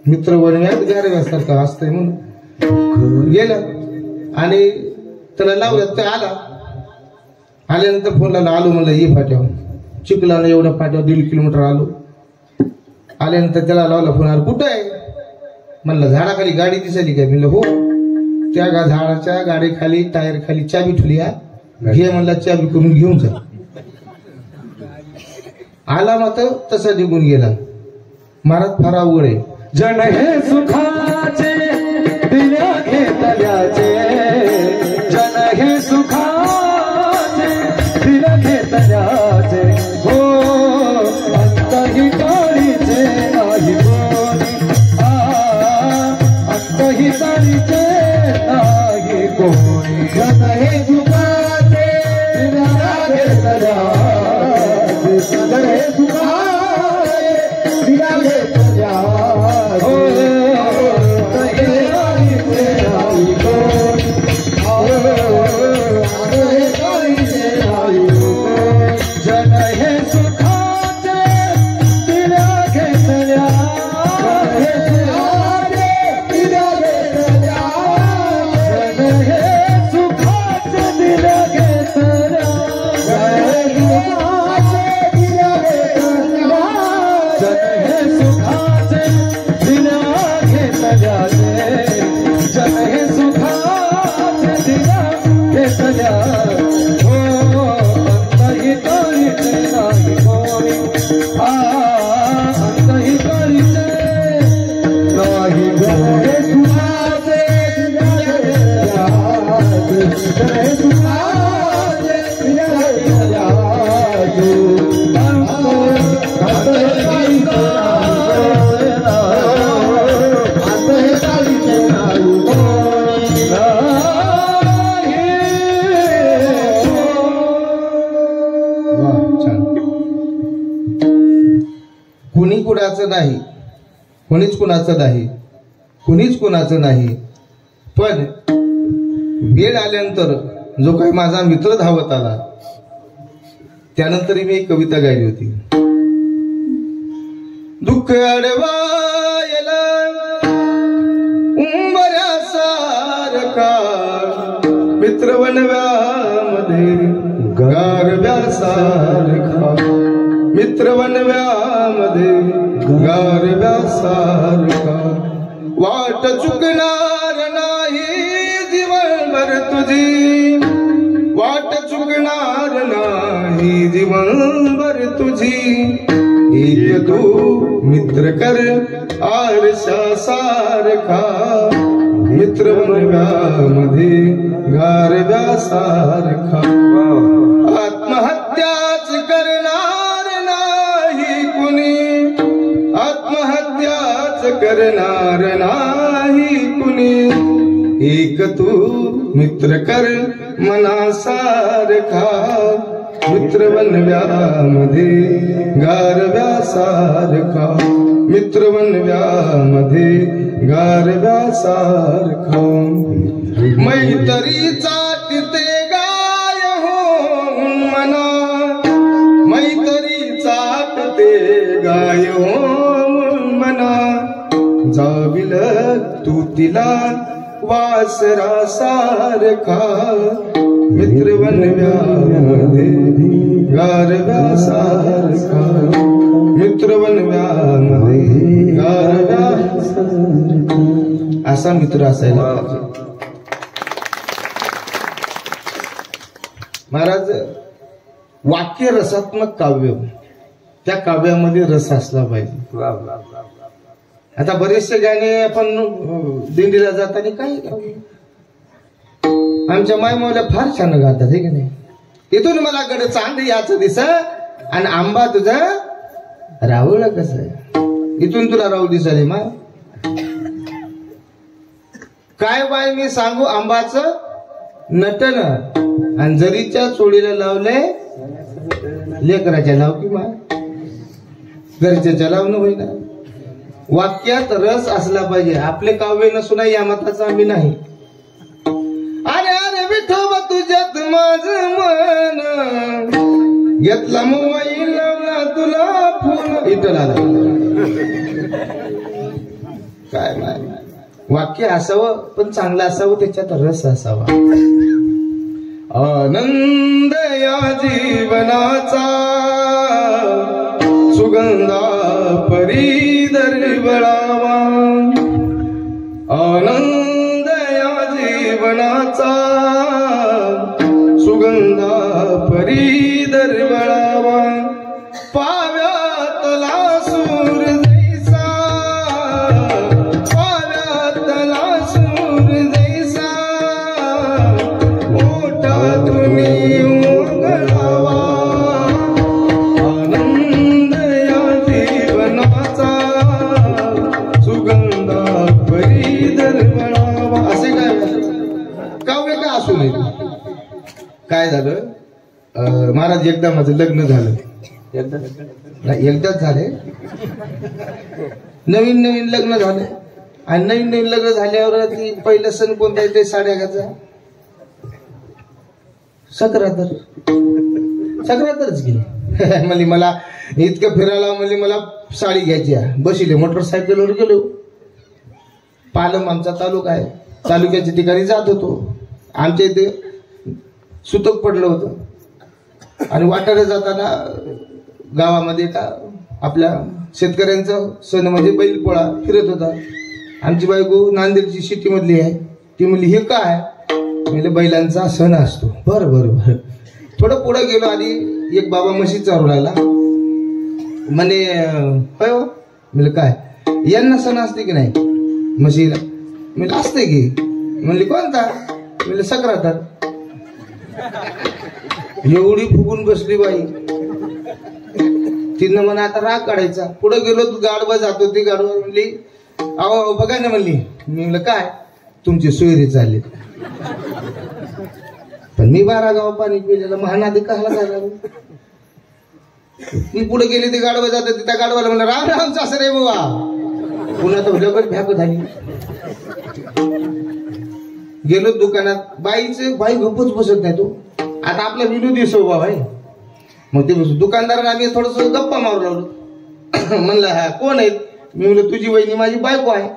Speaker 1: मित्र बनव्यात गारव्यासारखा असतंय म्हणून गेलं आणि त्याला लावलं. ते आला. आल्यानंतर फोन लावला. आलो म्हणलं ये फाट्यावर. चिखलाला एवढा फाट्यावर 1.5 किलोमीटर आलो. आल्यानंतर त्याला लावला फोन. आला कुठं आहे म्हणलं. झाडाखाली गाडी दिसली काय? म्हणलं हो. त्या झाडाच्या गाडीखाली टायर खाली चाबी ठेवली आहे. घे म्हणला चाबी करून घेऊन जा. आला मात्र तसा निघून गेला. महाराज फार अवघड आहे.
Speaker 2: जन हे सुखाचे दिल्या घेतल्याचे. जन हे सुखाचे दिल्या घेतल्याचे. हो अंतही काळीचे नाही कोणी. अंतही काळीचे नाही कोणी. जन हे सुखाचे दिल्या घेतल्याचे. जन हे सुखाचे दिल्या घेतल्या.
Speaker 1: कुणी कुणाचं नाही. कुणीच कुणाचं नाही. कुणीच कुणाचं नाही. पण वेळ आल्यानंतर जो काही माझा मित्र धावत आला त्यानंतर मी एक कविता गायली होती. दुःख अडवायला उंबऱ्यासा मित्र वनव्यामध्ये गारव्यासारखा, मित्र वनव्यामध्ये गारव्यासारखा, वाट चुकणार नाही जीवनभर तुझी, वाट चुकणार नाही जीवनभर तुझी, एक तू मित्र कर आरशासारखा, मित्र वनव्यामध्ये गारव्यासारखा, आत्महत्याच करणार नाही कुणी, आत्महत्याच करणार नाही कुणी, एक तू मित्र कर मनासारखा, मित्र वनव्यामध्ये गारव्यासारखा, मित्र वनव्यामध्ये गारव्यासारखा, मैत्रीचा तिथे गाय होऊन मना, मैत्रीचा तिथे गाय होऊन मना, जाविल तू तिला वासरासारखा, मित्र वनव्यामध्ये गारव्यासारखा, मित्र वनव्यामध्ये गारव्यासारखा, असा मित्र असायला पाहिजे. महाराज वाक्य रसात्मक काव्य, त्या काव्यामध्ये रस असला पाहिजे. आता बरेचसे गाणे आपण दिंडीला जाताना काय आमच्या मायमावल्या फार छान गातात हे की नाही. इथून मला गड चांद याचं दिस आणि आंबा तुझा राहुल कसं आहे, इथून तुला राहू दिसाले मा काय बाय मी सांगू आंबाचं नटन, आणि जरीच्या चोळीला लावलंय लेकराच्या लाव की मा घरच्याच्या लावणं होईना. वाक्यात रस असला पाहिजे. आपले काव्य नसून या मताचा आम्ही नाही. अरे अरे विठोबा तुझ्यात माझं मन, घेतला मोबाईल लावला तुला फोन, इथं आला काय नाही. वाक्य असावं पण चांगलं असावं, त्याच्यात रस असावा. आनंद या जीवनाचा सुगंधा परी दरवळावा, आनंद या जीवनाचा सुगंधा परी दरवळावा, पाव्यातला सूर जैसा, पाव्यातला सूर जैसा, ओठातून उगळावा, आनंद या जीवनाचा सुगंधा परी दरवळावा. असे काय काव्य का असू नये. काय झालं महाराज, एकदा माझं लग्न झालं, एकदाच झाले, नवीन नवीन लग्न झालं. आणि नवीन नवीन लग्न झाल्यावर ती पहिलं सण कोणता येते साड्या घ्यायचा, सक्रातर, सक्रातरच घे म्हणजे मला इतकं फिरायला म्हणजे मला साडी घ्यायची आहे. बसिले मोटरसायकलवर गेलो, पालम आमचा तालुका आहे, तालुक्याच्या ठिकाणी जात होतो. आमच्या इथे सुतक पडलं होतं आणि वाटाडे जाताना गावामध्ये का आपल्या शेतकऱ्यांचा सण म्हणजे बैलपोळा फिरत होता. आमची बायको नांदेडची सिटी मधली आहे. ती म्हणली हे काय, म्हणजे बैलांचा सण असतो. बरं बरं बरं. थोडं पुढे गेलो आणि एक बाबा म्हशी चारू लागला, म्हणे होय हो. म्हणजे काय यांना सण असते की नाही म्हशीला, म्हणजे असते की. म्हणली कोणता, म्हणजे सक्रातर. एवढी फुगून बसली बाई, तिनं म्हणा आता राग काढायचा. पुढे गेलो, गाडवा जात होती, गाडवा म्हणली अहो बघा ना. म्हणली, मी म्हणलं काय, तुमची सोयरी चालली. पण मी 12 गाव पाणी पिलेलं, महानादी कहाला झाला. मी पुढे गेली, ते गाडवा जात होती, त्या गाडवाला म्हणलं राम राम सासरे बुवा. पुन्हा तर लगेच भ्याक झाली. गेलो दुकानात, बाई गप्पच बसत नाही. तो आता आपला विनोदी स्वभाव आहे. मग ते दुकानदाराला आम्ही थोडस गप्पा मारू लागलो. म्हणलं हा कोण आहेत, मी म्हणलं तुझी वहिनी माझी बायको आहे.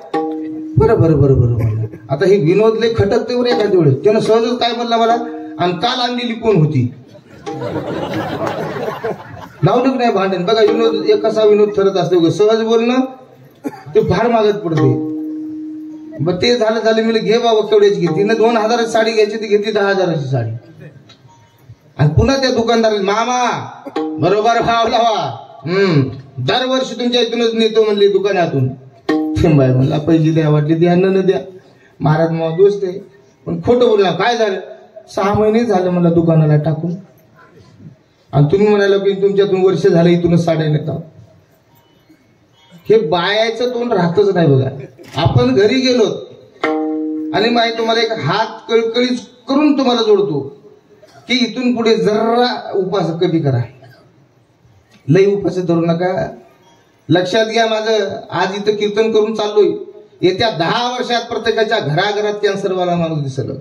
Speaker 1: बरं बरं बरं बरं म्हणलं. आता हे विनोदले खटकते वर एखाद्या वेळेस त्यानं सहजच काय म्हणला मला, आणि काल आणलेली कोण होती लावलं नाही भांडण. बघा विनोद एक कसा विनोद ठरत असतो, सहज बोलणं ते फार मागत पडते. मग ते झालं मी घे बाबा केवढ्याची घेतली, तिनं 2000ची साडी घ्यायची, ती घेतली 10,000ची साडी. आणि पुन्हा त्या दुकानदार मामा बरोबर भाव लावा, दरवर्षी तुमच्या इथूनच नेतो म्हणली दुकानातून. बाय म्हणला पैसे द्या वाटले द्या न द्या, महाराज मग दोस्त आहे पण खोटं बोलला. काय झालं, 6 महिने झालं मला दुकानाला टाकून, आणि तुम्ही म्हणाला की तुमच्यातून वर्ष झालं इथूनच साड्या नेता. हे बायाचं तोंड राहतच नाही बघा. आपण घरी गेलो आणि माहिती तुम्हाला एक हात कळकळीच करून तुम्हाला जोडतो की इथून पुढे जरा उपास कमी करा, लई उपास धरू नका. लक्षात घ्या माझं, आज इथं कीर्तन करून चाललोय, येत्या 10 वर्षात प्रत्येकाच्या घराघरात कॅन्सरवाला माणूस दिसला.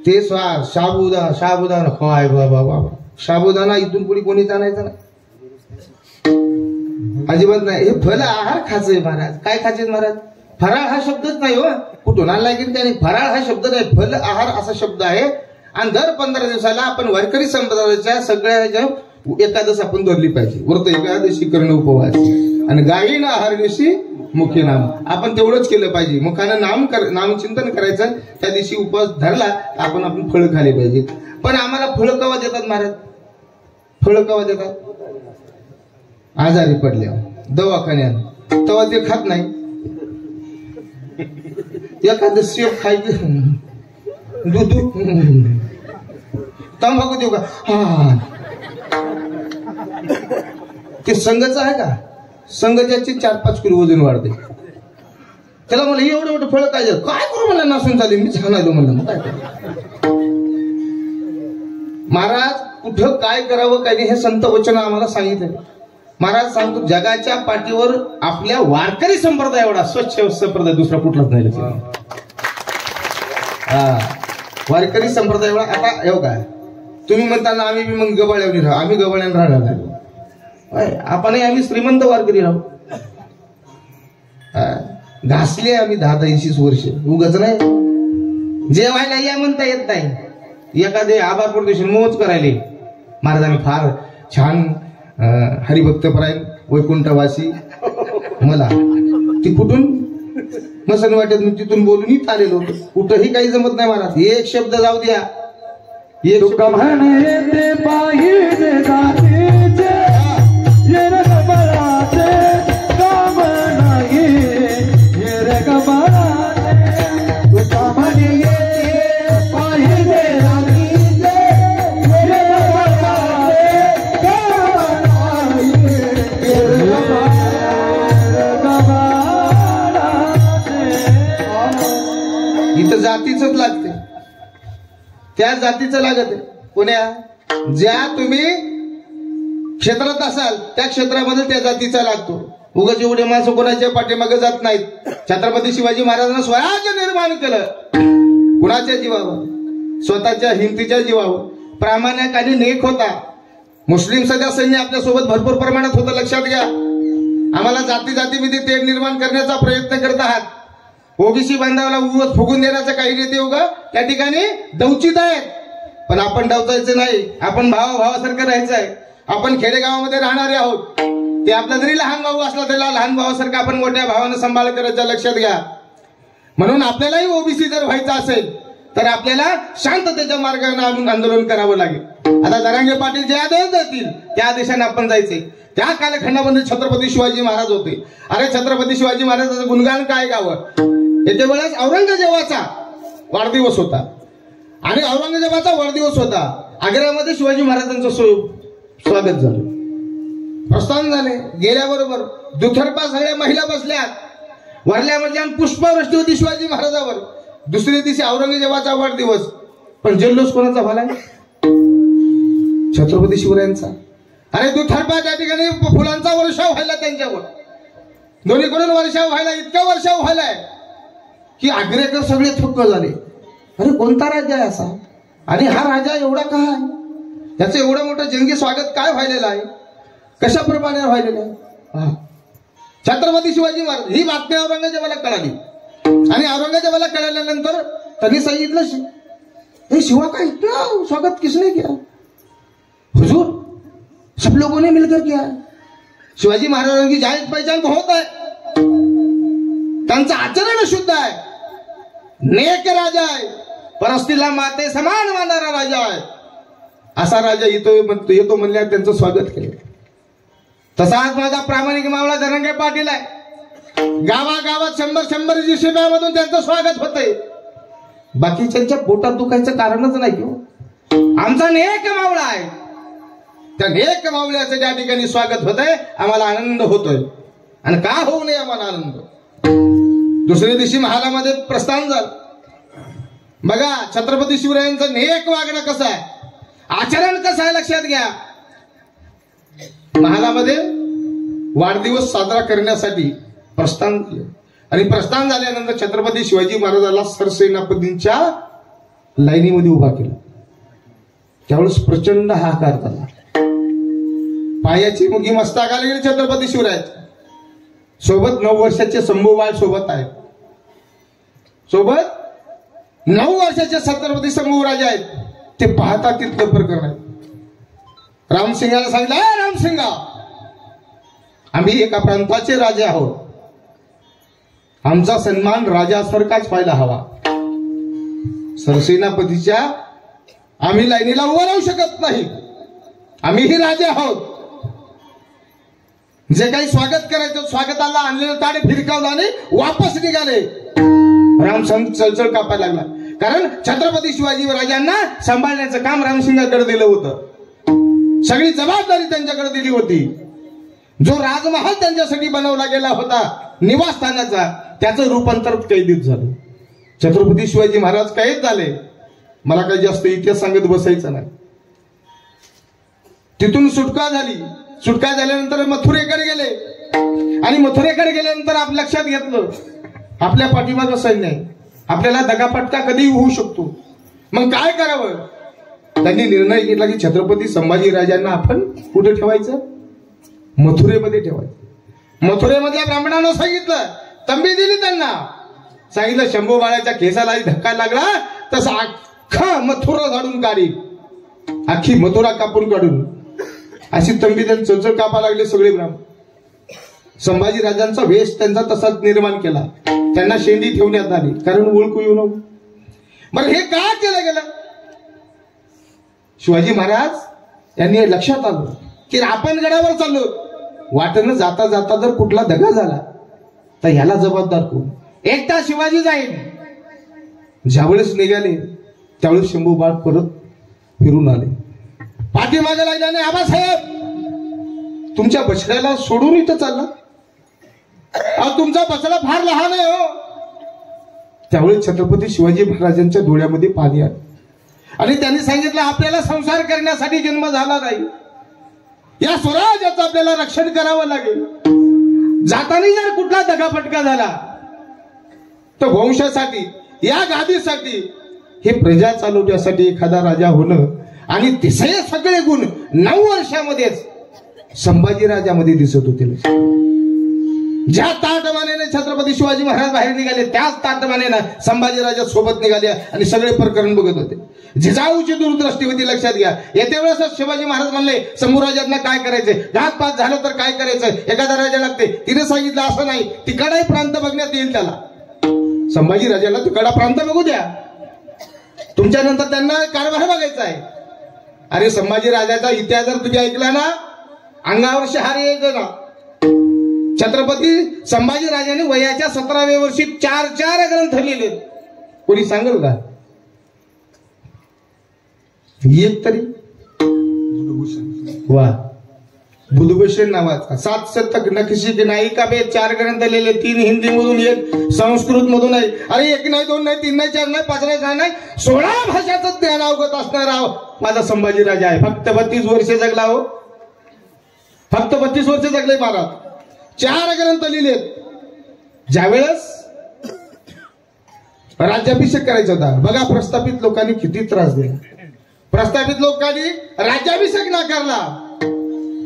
Speaker 1: ते साबुदाणा काय बाबा, साबुदाणा इथून पुढे कोणी जाणायचं नाही, अजिबात नाही. हे फल आहार खायचंय महाराज. काय खायचे महाराज, फराळ हा शब्दच नाही हो, कुठून आणला की त्याने फराळ हा शब्द नाही, फल आहार असा शब्द आहे. आणि दर 15 दिवसाला आपण वारकरी संप्रदायाच्या सगळ्या एकादश आपण धरली पाहिजे. व्रत एकादशी करणं उपवास, आणि गायीन आहार दिवशी मुख्य नाम आपण तेवढंच केलं पाहिजे. मुखानं नामचिंतन करायचं, त्या दिवशी उपवास धरला आपण फळ खाले पाहिजे. पण आम्हाला फळं कवा देतात महाराज, फळं कवा देतात, आजारी पडल्या दवाखान्यात, तेव्हा ते खात नाही. एखादं सेब खायचे, दूध तंबाखू देऊ का, हा ते संघच आहे का, संघाचे 4-5 किलो वजन वाढते. त्याला मला एवढं मोठं फळ काय करू म्हणलं, नासून चालेल मी छान म्हणलं. मग काय महाराज कुठं काय करावं काय नाही हे संत वचन आम्हाला सांगितलं. महाराज सांगतो जगाच्या पाठीवर आपल्या वारकरी संप्रदाय एवढा स्वच्छ संप्रदाय दुसरा कुठलाच नाही. वारकरी संप्रदाय एवढा. आता एवढं काय तुम्ही म्हणताना आम्ही बी मग गबाळ्यावर राहू, आम्ही गबाळ्यानं राहणार नाही. आपणही आम्ही श्रीमंत वारकरी राहू. घासले आम्ही 10-20 वर्ष, उगाच नाही. जेवायला या म्हणता येत नाही, एखादे आभार प्रदर्शन मोज करायले. महाराज आम्ही फार छान हरिभक्तपरायण वैकुंठवासी, मला ती कुठून नसन वाटत मी तिथून बोलून आलेलो होतो. कुठंही काही जमत नाही महाराज. एक शब्द जाऊ द्या, एक इथं जातीच लागते, त्या जातीचं लागत आहे. कोण्या ज्या तुम्ही क्षेत्रात असाल त्या क्षेत्रामध्ये त्या जातीचा लागतो. उगाच एवढे माणसं कोणाच्या पाठीमागे जात नाहीत. छत्रपती शिवाजी महाराजांना स्वराज्य निर्माण केलं कुणाच्या जीवावर, स्वतःच्या हिमतीच्या जीवावर. प्रामाणिक आणि नेक होता. मुस्लिम सैन्य आपल्यासोबत भरपूर प्रमाणात होतं, लक्षात घ्या. आम्हाला जाती जातीमध्ये तेढ निर्माण करण्याचा प्रयत्न करत आहात. ओबीसी बांधवाला उगाच फुगून देण्याचं काही नेते उगा त्या ठिकाणी डवचित आहेत. पण आपण डवचायचं नाही, आपण भावासारखं राहायचं आहे. आपण खेडेगावामध्ये राहणारे आहोत. ते आपला जरी लहान भाऊ असला तरी लहान भावासारखं आपण मोठ्या भावानं सांभाळ करायचा, लक्षात घ्या. म्हणून आपल्यालाही ओबीसी जर व्हायचं असेल तर आपल्याला शांततेच्या मार्गाने आंदोलन करावं लागेल. आता जरांगे पाटील ज्या आदेश देतील त्या आदेशाने आपण जायचे. त्या कालखंडामध्ये छत्रपती शिवाजी महाराज होते. अरे छत्रपती शिवाजी महाराजांचं गुणगान काय गावं. येत्या वेळेस औरंगजेबाचा वाढदिवस होता आणि औरंगजेबाचा वाढदिवस होता. आग्र्यामध्ये शिवाजी महाराजांचं स्वागत झालं, प्रस्थान झाले. गेल्याबरोबर दुथर्पा सगळ्या महिला बसल्यात. वरल्यामध्ये पुष्पवृष्टी होती शिवाजी महाराजावर. दुसऱ्या दिवशी औरंगजेबाचा वाढदिवस, पण जल्लोष कोणाचा झालाय, छत्रपती शिवरायांचा. अरे दुथर्पा त्या ठिकाणी फुलांचा वर्षाव व्हायला त्यांच्यावर, दोन्हीकडून वर्षाव व्हायला, इतका वर्षाव व्हायलाय की आग्रेकर सगळे थक्क झाले. अरे कोणता राजा आहे असा, आणि हा राजा एवढा का आहे, त्याचं एवढं मोठं जंगी स्वागत काय व्हायलेलं आहे, कशा प्रमाणे व्हायलेलं आहे. छत्रपती शिवाजी महाराज, ही बातमी औरंगजेबाला कळाली. आणि औरंगजेबाला कळल्यानंतर त्यांनी सांगितलं, हे शिवा का इतना स्वागत किसने किया? हुजूर, सब लोगों ने मिलकर किया। शिवाजी महाराजांची जाहीर पहचान बहुत आहे, त्यांचं आचरण शुद्ध आहे, नेक राजा आहे, परस्त्रीला माते समान मानणारा राजा आहे, असा राजा येतो म्हणल्यावर त्यांचं स्वागत केलं। तसाच माझा प्रामाणिक मावळा धनंजय पाटील आहे, गावागावात 100 जिशिब्यामधून त्यांचं स्वागत होतंय। बाकीच्यांच्या पोटात दुखायचं कारणच नाही हो, आमचा नेक मावळा आहे, त्या नेक मावळ्याचं ज्या ठिकाणी स्वागत होतंय आम्हाला आनंद होतोय। आणि का होऊ नये आम्हाला आनंद? दुसऱ्या दिवशी महालामध्ये प्रस्थान झालं। बघा छत्रपती शिवरायांचं नेक वागणं कसं आहे, आचरण कसं आहे, लक्षात घ्या। महालामध्ये वाढदिवस साजरा करण्यासाठी प्रस्थान केलं आणि प्रस्थान झाल्यानंतर छत्रपती शिवाजी महाराजांना सरसेनापतींच्या लाईनीमध्ये उभा केलं। त्यावेळेस प्रचंड हाहाकार झाला, पायाची मुगी मस्तकाला गेली छत्रपती शिवरायांच्या। सोबत 9 वर्षाचे शंभूबाळ सोबत आहेत, सोबत 9 वर्षाचे छत्रपती शंभूराजे आहेत। ते पाहतात तिथलं प्रकरण आहे। रामसिंगाला सांगितलं, रामसिंगा, आम्ही एका प्रांताचे राजे आहोत, आमचा सन्मान राजासारखाच व्हायला हवा। सरसेनापतीच्या आम्ही लाईनीला उभं राहू शकत नाही, आम्हीही राजे आहोत। जे काही स्वागत करायचं, स्वागताला आणलेलं ताडे फिरकावलं आणि वापस निघाले। रामसिंग चळचळ कापायला लागला, कारण छत्रपती शिवाजी राजांना सांभाळण्याचं काम रामसिंगाकडे दिलं होतं, सगळी जबाबदारी त्यांच्याकडे दिली होती। जो राजमहाल त्यांच्यासाठी बनवला गेला होता निवासस्थानाचा, त्याचं रूपांतर कैदीत झालं। छत्रपती शिवाजी महाराज कैद झाले। मला काही जास्त इतिहास सांगत बसायचं नाही। तिथून सुटका झाली, सुटका झाल्यानंतर मथुरेकडे गेले आणि मथुरेकडे गेल्यानंतर आप लक्षात घेतलं आपल्या पाठीमागं सैन्य आहे, आपल्याला दगाफटका कधी होऊ शकतो। मग काय करावं? त्यांनी निर्णय घेतला की छत्रपती संभाजी राजांना आपण कुठे ठेवायचं? मथुरेमध्ये ठेवायचं। मथुरेमध्ये ब्राह्मणांना सांगितलं, तंबी दिली त्यांना, सांगितलं शंभू बाळाच्या केसाला धक्का लागला तसा अख्खा मथुरा झाडून काढी, अख्खी मथुरा कापून काढून, अशी तंबी त्यांनी चळचळ कापा लागले सगळे ब्राह्मण। संभाजी राजांचा वेश त्यांचा तसाच निर्माण केला, त्यांना शेंडी ठेवण्यात आली, कारण ओळखू येऊ नको। बरं हे का केलं गेलं? शिवाजी महाराज यांनी लक्षात आलं की आपण गडावर चाललो, वाटेनं जाता जाता जर कुठला दगा झाला तर ह्याला जबाबदार कोण? एकटा शिवाजी जाईल। ज्यावेळेस निघाले त्यावेळेस शंभू बाळ परत फिरून आले, पाठीमागे लागल्याने, आबासाहेब तुमच्या बछड्याला सोडून इथं चालला, तुमचा बछडा फार लहान आहे हो। त्यावेळेस छत्रपती शिवाजी महाराजांच्या डोळ्यामध्ये पाणी आलं आणि त्यांनी सांगितलं, आपल्याला संसार करण्यासाठी जन्म झाला नाही, या स्वराज्याचं आपल्याला रक्षण करावं लागेल। जाताना जर कुठला दगाफटका झाला तर वंशासाठी, या गादीसाठी, हे प्रजा चालवण्यासाठी एखादा राजा होणं आणि तिसरे सगळे गुण 9 वर्षामध्येच संभाजी राजामध्ये दिसत होते। ज्या ताटमानेने छत्रपती शिवाजी महाराज बाहेर निघाले त्याच ताटमानेने संभाजी राजा सोबत निघाले आणि सगळे प्रकरण बघत होते। जिजाऊची दूरदृष्टी होती, लक्षात घ्या। येत्या वेळेस शिवाजी महाराज म्हणले शंभूराजांना काय करायचंय, घातपात झालं तर काय करायचं, एखादा राजा लागते। तिने सांगितलं असं नाही, तिकडाही प्रांत बघण्यात येईल त्याला। संभाजी राजाला तिकडा प्रांत बघू द्या, तुमच्या नंतर त्यांना कारभार बघायचा आहे। अरे संभाजी राजाचा इतिहास जर तुम्ही ऐकला ना, अंगावर शहार यायचं ना। छत्रपती संभाजी राजाने वयाच्या 17व्या वर्षी 4 ग्रंथ लिहिले। कोणी सांगेल का? एक तरी? वा, बुधभूषण नावाचा 7 शतक नक्षी की नायिका बे 4 ग्रंथ लिहिले, 3 हिंदी मधून, 1 संस्कृत मधून आहे। अरे 1 नाही, 2 नाही, 3 नाही, 4 नाही, 5 नाही, 6 नाही, 16 भाषाचं ज्ञान अवगत असणारा माझा संभाजी राजा आहे। फक्त 32 वर्ष जगला हो, फक्त 32 वर्ष जगले महाराज, 4 ग्रंथ लिहिलेत। ज्यावेळेस राज्याभिषेक करायचा होता, बघा प्रस्थापित लोकांनी किती त्रास दिला। प्रस्थापित लोकांनी राज्याभिषेक नाकारला,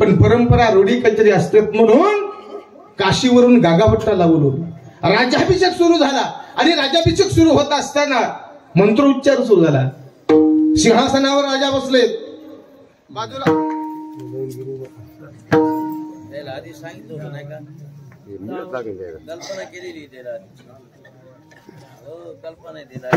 Speaker 1: पण परंपरा रूढी कचरी असतात म्हणून काशीवरून गागाभट्टा लावून राज्याभिषेक सुरू झाला आणि राज्याभिषेक सुरू होत असताना मंत्रोच्चार सुरू झाला. सिंहासनावर राजा बसले. बाजूला
Speaker 3: आधी सांगितलं होतं नाही का, कल्पना केलेली त्याला, हो कल्पना दिला.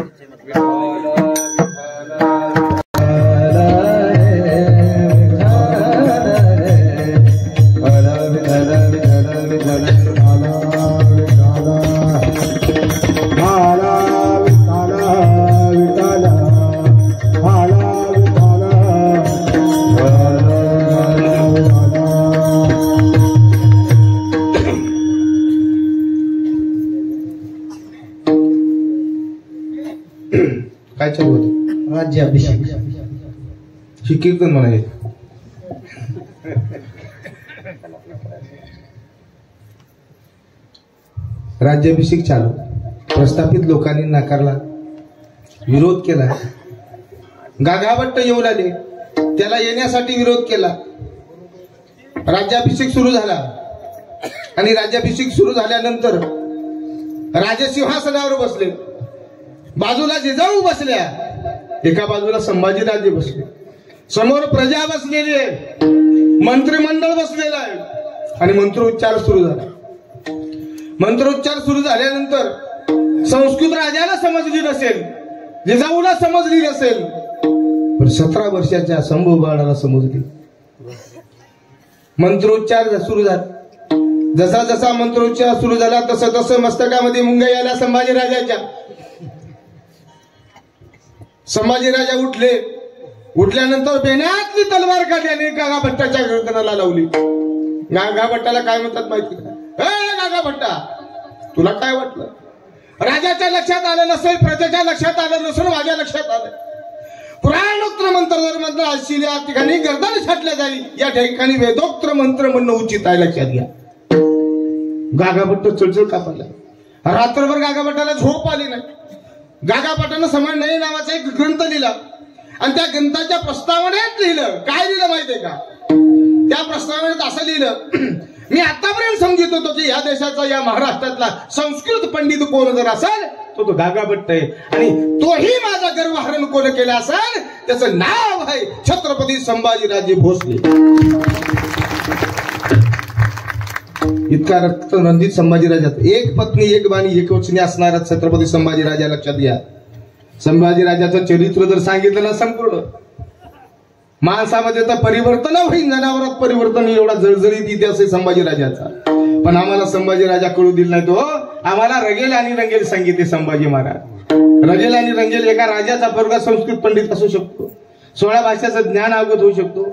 Speaker 1: काय चालू होतं?
Speaker 2: राज्याभिषेक.
Speaker 1: ही कीर्तन म्हणाले. राज्याभिषेक चालू. प्रस्थापित लोकांनी नाकारला, विरोध केला. गागाभट्ट येऊ लागले, त्याला येण्यासाठी विरोध केला. राज्याभिषेक सुरू झाला आणि राज्याभिषेक सुरू झाल्यानंतर राजसिंहासनावर बसले. बाजूला जिजाऊ बसल्या, एका बाजूला संभाजीराजे बसले, समोर प्रजा बसलेली आहे, मंत्रिमंडळ बसलेलं आहे आणि मंत्रोच्चार सुरू झाला. मंत्रोच्चार सुरू झाल्यानंतर संस्कृत राजाला समजली नसेल, जिजाऊला समजली नसेल, पण 17 वर्षाच्या शंभू बाळाला समजली. मंत्रोच्चार सुरू झाला. जसा जसा मंत्रोच्चार सुरू झाला तसं तसं मस्तकामध्ये मुंग्या आल्या संभाजीराजाच्या. संभाजीराजा उठले. उठल्यानंतर बेण्यातली तलवार काढल्याने गागाभट्टाच्या गर्दनाला लावली. गागाभट्टाला काय म्हणतात माहिती का? गागाभट्टा, तुला काय वाटलं? राजाच्या लक्षात आलं नसेल, प्रजेच्या लक्षात आलं नसेल, माझ्या लक्षात आलं. पुराणोक्त मंत्र जर मंत्र असतील या ठिकाणी गर्दन छाटल्या जाईल, या ठिकाणी वेदोक्त मंत्र म्हणणं उचित आहे, लक्षात घ्या. गागाभट्ट चळचळ कापला. रात्रभर गागाभट्टाला झोप आली नाही. गागाभट्टानं समय नाही नावाचा एक ग्रंथ लिहिला आणि त्या ग्रंथाच्या प्रस्तावनेत लिहिलं. काय लिहिलं माहितीये का? त्या प्रस्तावनेत असं लिहिलं, मी आतापर्यंत समजत होतो की या देशाचा, या महाराष्ट्रातला संस्कृत पंडित कोण जर असेल तो गागाभट्ट आहे आणि तोही माझा गर्वहरण कोण केला असेल त्याचं नाव आहे छत्रपती संभाजीराजे भोसले. इतका रक्त रंजित संभाजीराजात, एक पत्नी एक बाणी एक वचनी असणारा छत्रपती संभाजीराजा. लक्षात घ्या, संभाजीराजाचं चरित्र जर सांगितलं ना संपूर्ण, माणसामध्ये तर परिवर्तन होईल, जनावरात परिवर्तन, एवढा जळजळीत इतिहास आहे संभाजीराजाचा. पण आम्हाला संभाजीराजा कळू दिला नाही तो. आम्हाला रगेल आणि रंगेल सांगितले संभाजी महाराज. रगेल आणि रंगेल, एका राजाचा पोरगा संस्कृत पंडित असू शकतो, 16 भाषाचं ज्ञान अवगत होऊ शकतो.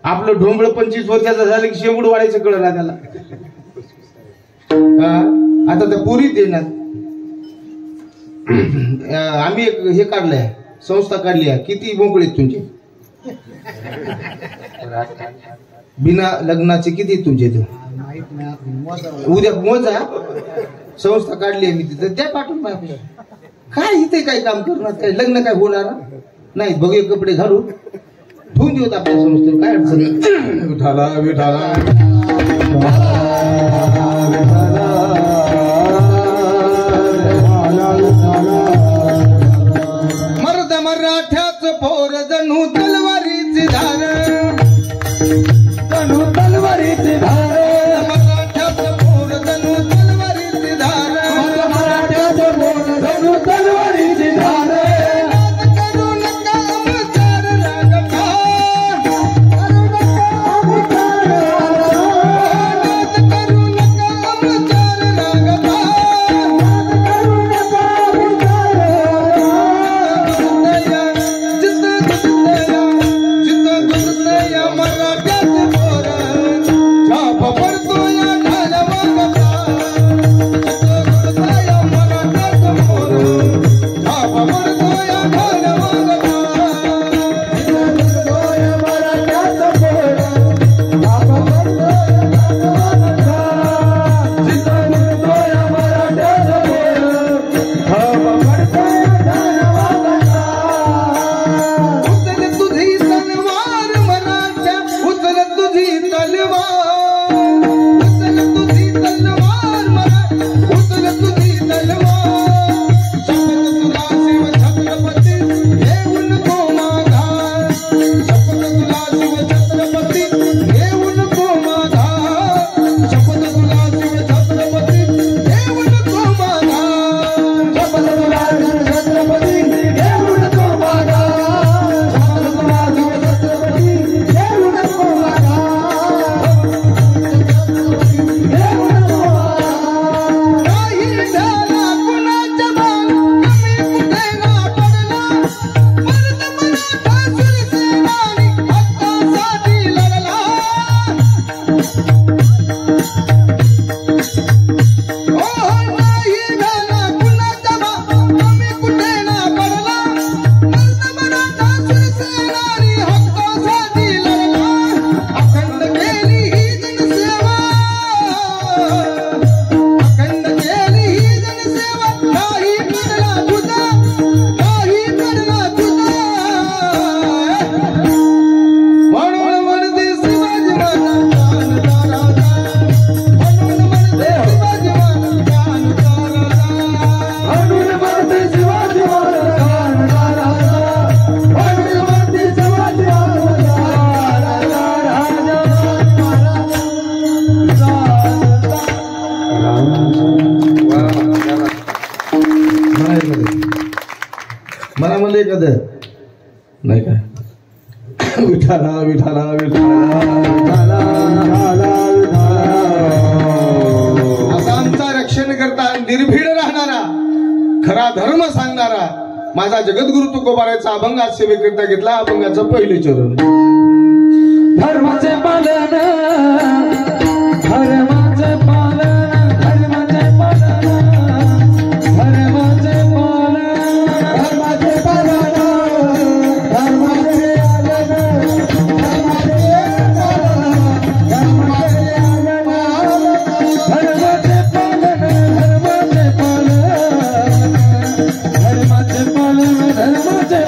Speaker 1: आपलं ढोंबळ 25 वर्षाचं झालं की शेंबूड वाढायचं कळलं ना त्याला. आता त्या पुरीत येणार. आम्ही एक हे काढलंय, संस्था काढली आहे. किती मोकळीत तुमचे? बिना लग्नाचे किती तुमचे? ते उद्या मोजा. संस्था काढली आहे मी तिथं, त्या पाठवून काय इथे काय काम करणार? काय लग्न काय होणार नाही? बघे कपडे घालून ठेवून देऊत आपल्या संस्थेवर, काय अडचण. विठाला विठाला मर्द मराठ्याच पोर जणू तलवारीची धार, जणू तलवारीची धार. मराठ्याच पोर जणू तलवारीची धार, मराठ्याच पोर जणू तलवारीची धार. करू नका विचार रागता, करू नका विचार रागता, करू नका विचार रागता, करू नका विचार रागता. जित जित जित मला म्हणले एखादं नाही का विठाला विठाला विठाला विठाला असा आमचा रक्षण करता निर्भीड राहणारा खरा धर्म सांगणारा माझा जगद्गुरु तुकोबारायचा अभंग आज सेवेकरिता घेतला. अभंगाचं पहिले चरण.
Speaker 2: धर्माचे पालन धर्माचे पालन धर्माचे पालन धर्माचे पालन धर्माचे पालन धर्माचे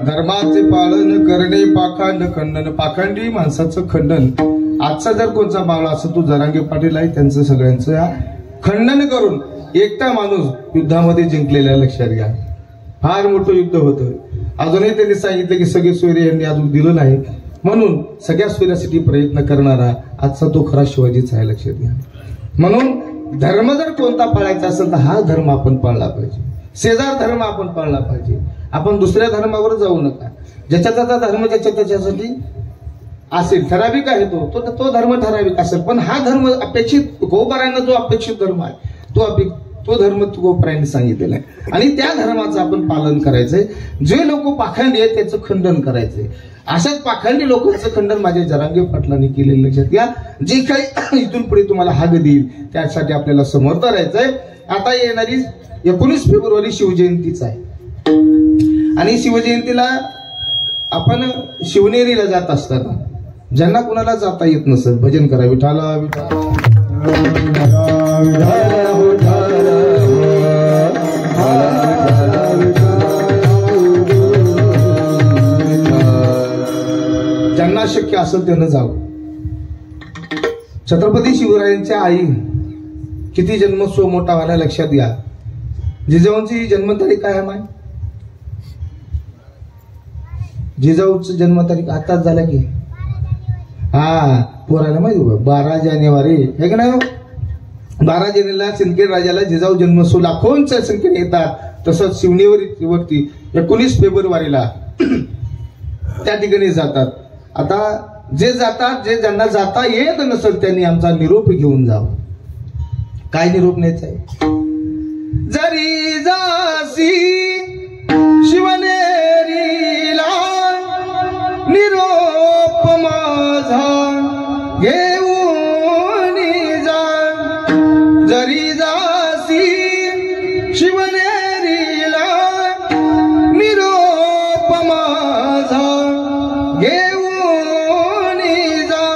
Speaker 1: धर्माचे पालन करणे पाखंड खंडन. पाखंडी माणसाचं खंडन. आजचा जर कोणचा मावळा असं तू जरांगे पाटील आहे त्यांचं सगळ्यांचं खंडन करून एकटा माणूस युद्धामध्ये जिंकलेल्या लक्षात घ्या. फार मोठं युद्ध होतं. अजूनही त्यांनी सांगितलं की सगळे सोयरे यांनी अजून दिलं नाही म्हणून सगळ्या सोयऱ्यासाठी प्रयत्न करणारा आजचा तो खरा शिवाजीच आहे. लक्षात घ्या. म्हणून धर्म जर कोणता पाळायचा असेल तर हा धर्म आपण पाळला पाहिजे. शेजार धर्म आपण पाळला पाहिजे. आपण दुसऱ्या धर्मावर जाऊ नका. ज्याच्या त्याचा धर्म ज्याच्या त्याच्यासाठी असेल ठराविक आहे तो धर्म ठराविक असेल पण हा धर्म अपेक्षित गोपारायणा जो अपेक्षित धर्म आहे तो धर्म गोपारायणी सांगितलेला आहे आणि त्या धर्माचं आपण पालन करायचंय. जे लोक पाखंडी आहेत त्याचं खंडन करायचंय. अशाच पाखंडी लोकांचं खंडन माझ्या जरांगे पाटलांनी केलेलं लक्षात घ्या. जे काही इथून पुढे तुम्हाला हाग देईल त्यासाठी आपल्याला समर्थ राहायचंय. आता येणारी 19 फेब्रुवारी शिवजयंतीच आहे आणि शिवजयंतीला आपण शिवनेरीला जात असताना ज्यांना कुणाला जाता येत नसेल भजन करा. विठाला ज्यांना शक्य असेल त्यानं जावं. छत्रपती शिवरायांच्या आई किती जन्मोत्सव मोठा व्हायला लक्षात घ्या. जिजाऊंची जन्मतारीख काय आहे? जिजाऊची जन्मतारीख आताच झाला की पोराला माहिती 12 जानेवारी हे का नाही. 12 जानेवारीला सिंदखेड राजाला जिजाऊ जन्मोत्सव लाखोंच्या संख्येने येतात. तसंच शिवनेवरती 19 फेब्रुवारीला त्या ठिकाणी जातात. आता जे जातात जे ज्यांना जाता येत नसेल त्यांनी आमचा निरोप घेऊन जावं. काय निरोप न्यायचा आहे? जरी जासी शिवनेरीला निरोप माझा घेऊन जा. जरी जासी शिवनेरीला निरोप माझा घेऊन जा.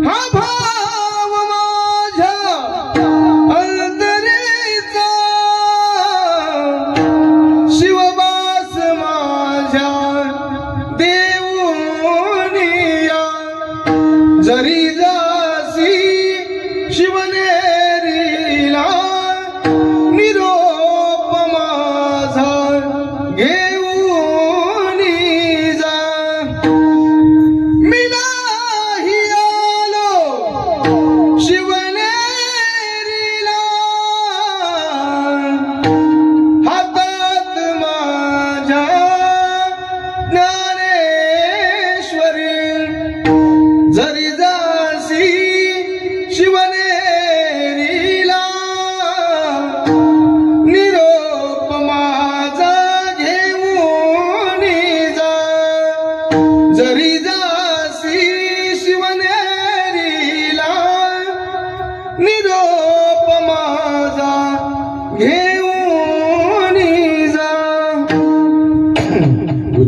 Speaker 1: हा भाव माझ्या अंतरेचा शिवबास माझ्या देऊन या. जरी जासी शिवनेरीला निरोप माझा घेऊन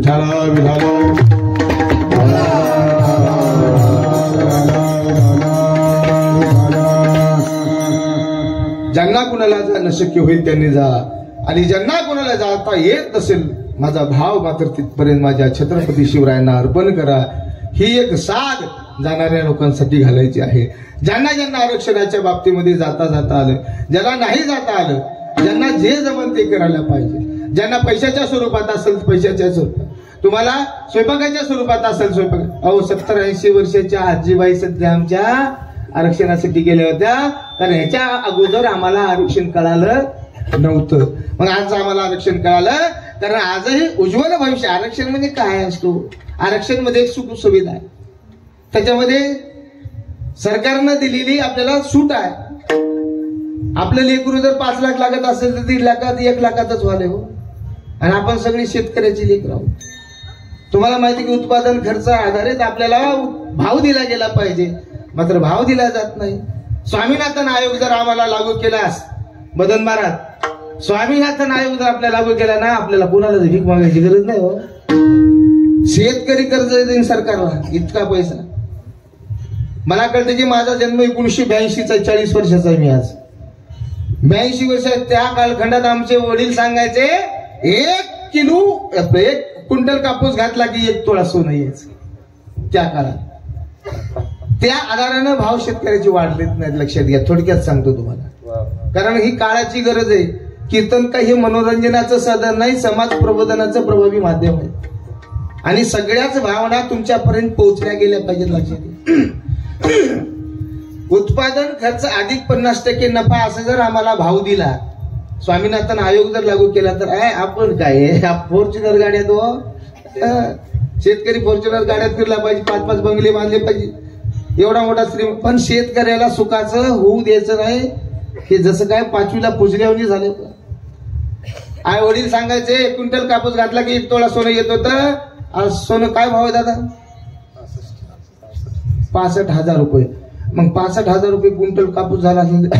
Speaker 1: विठाला विठाला ज्यांना कुणाला जाणं शक्य होईल त्यांनी जा, आणि ज्यांना कुणाला जाता येत नसेल माझा भाव मात्र तिथपर्यंत माझ्या छत्रपती शिवरायांना अर्पण करा. ही एक साथ जाणाऱ्या लोकांसाठी घालायची आहे. ज्यांना ज्यांना आरक्षणाच्या बाबतीमध्ये जाता जाता आलं, ज्यांना नाही जाता आलं, ज्यांना जे जमन ते करायला पाहिजे. ज्यांना पैशाच्या स्वरूपात असेल पैशाच्या स्वरूपात, तुम्हाला स्वयंपाकाच्या स्वरूपात असेल स्वयंपाक. अहो 70-80 वर्षाच्या आजीबाई सध्या आमच्या आरक्षणासाठी गेल्या होत्या, कारण ह्याच्या अगोदर आम्हाला आरक्षण कळालं नव्हतं. मग आज आम्हाला आरक्षण कळालं, कारण आजही उज्ज्वल भविष्य. आरक्षण म्हणजे काय असतो? आरक्षण मध्ये एक सुख सुविधा आहे, त्याच्यामध्ये सरकारनं दिलेली आपल्याला सूट आहे. आपलं लेकरू जर 5 लाख लागत असेल तर 1.5 लाखात 1 लाखातच व्हाले हो, आणि आपण सगळी शेतकऱ्याची लेकर आहोत. तुम्हाला माहिती की उत्पादन खर्च आधारित आपल्याला भाव दिला गेला पाहिजे, मात्र भाव दिला जात नाही. स्वामीनाथन आयोग जर आम्हाला लागू केलास मदन महाराज, स्वामीनाथन आयोग जर आपल्याला लागू केला ना, आपल्याला कोणाला भीक मागायची गरज नाही हो. शेतकरी कर्ज देईन सरकारला इतका पैसा. मला कळतं की माझा जन्म 1982चा, 40 वर्षाचा आहे मी आज. 82 वर्ष त्या कालखंडात आमचे वडील सांगायचे 1 क्विंटल कापूस घातला की 1 तोळा सोनं यायचं त्या काळात. त्या आधारानं भाव शेतकऱ्याचे वाढलेत नाहीत, लक्षात घ्या. थोडक्यात सांगतो तुम्हाला, कारण ही काळाची गरज आहे. कीर्तन काही हे मनोरंजनाचं साधन नाही, समाज प्रबोधनाचं प्रभावी माध्यम आहे, आणि सगळ्याच भावना तुमच्यापर्यंत पोहोचल्या गेल्या पाहिजेत, लक्षात घ्या. उत्पादन खर्च अधिक 50% नफा असं जर आम्हाला भाव दिला, स्वामीनाथन आयोग जर लागू केला, तर आपण काय फॉर्च्युनर गाड्यात हो, शेतकरी फॉर्च्युनर गाड्यात फिरला पाहिजे, 5-5 बंगले बांधले पाहिजे, एवढा मोठा श्रीमंत. पण शेतकऱ्याला सुखाचं होऊ द्यायचं नाही. हे जसं काय 5वीला पुजल्यावणी झाले. आई वडील सांगायचे 1 क्विंटल कापूस घातला की 1 तोळा सोनं येत होतं. आज सोनं काय भाव आहे दादा? 65,000 रुपये. मग 65,000 रुपये क्विंटल कापूस झाला असेल,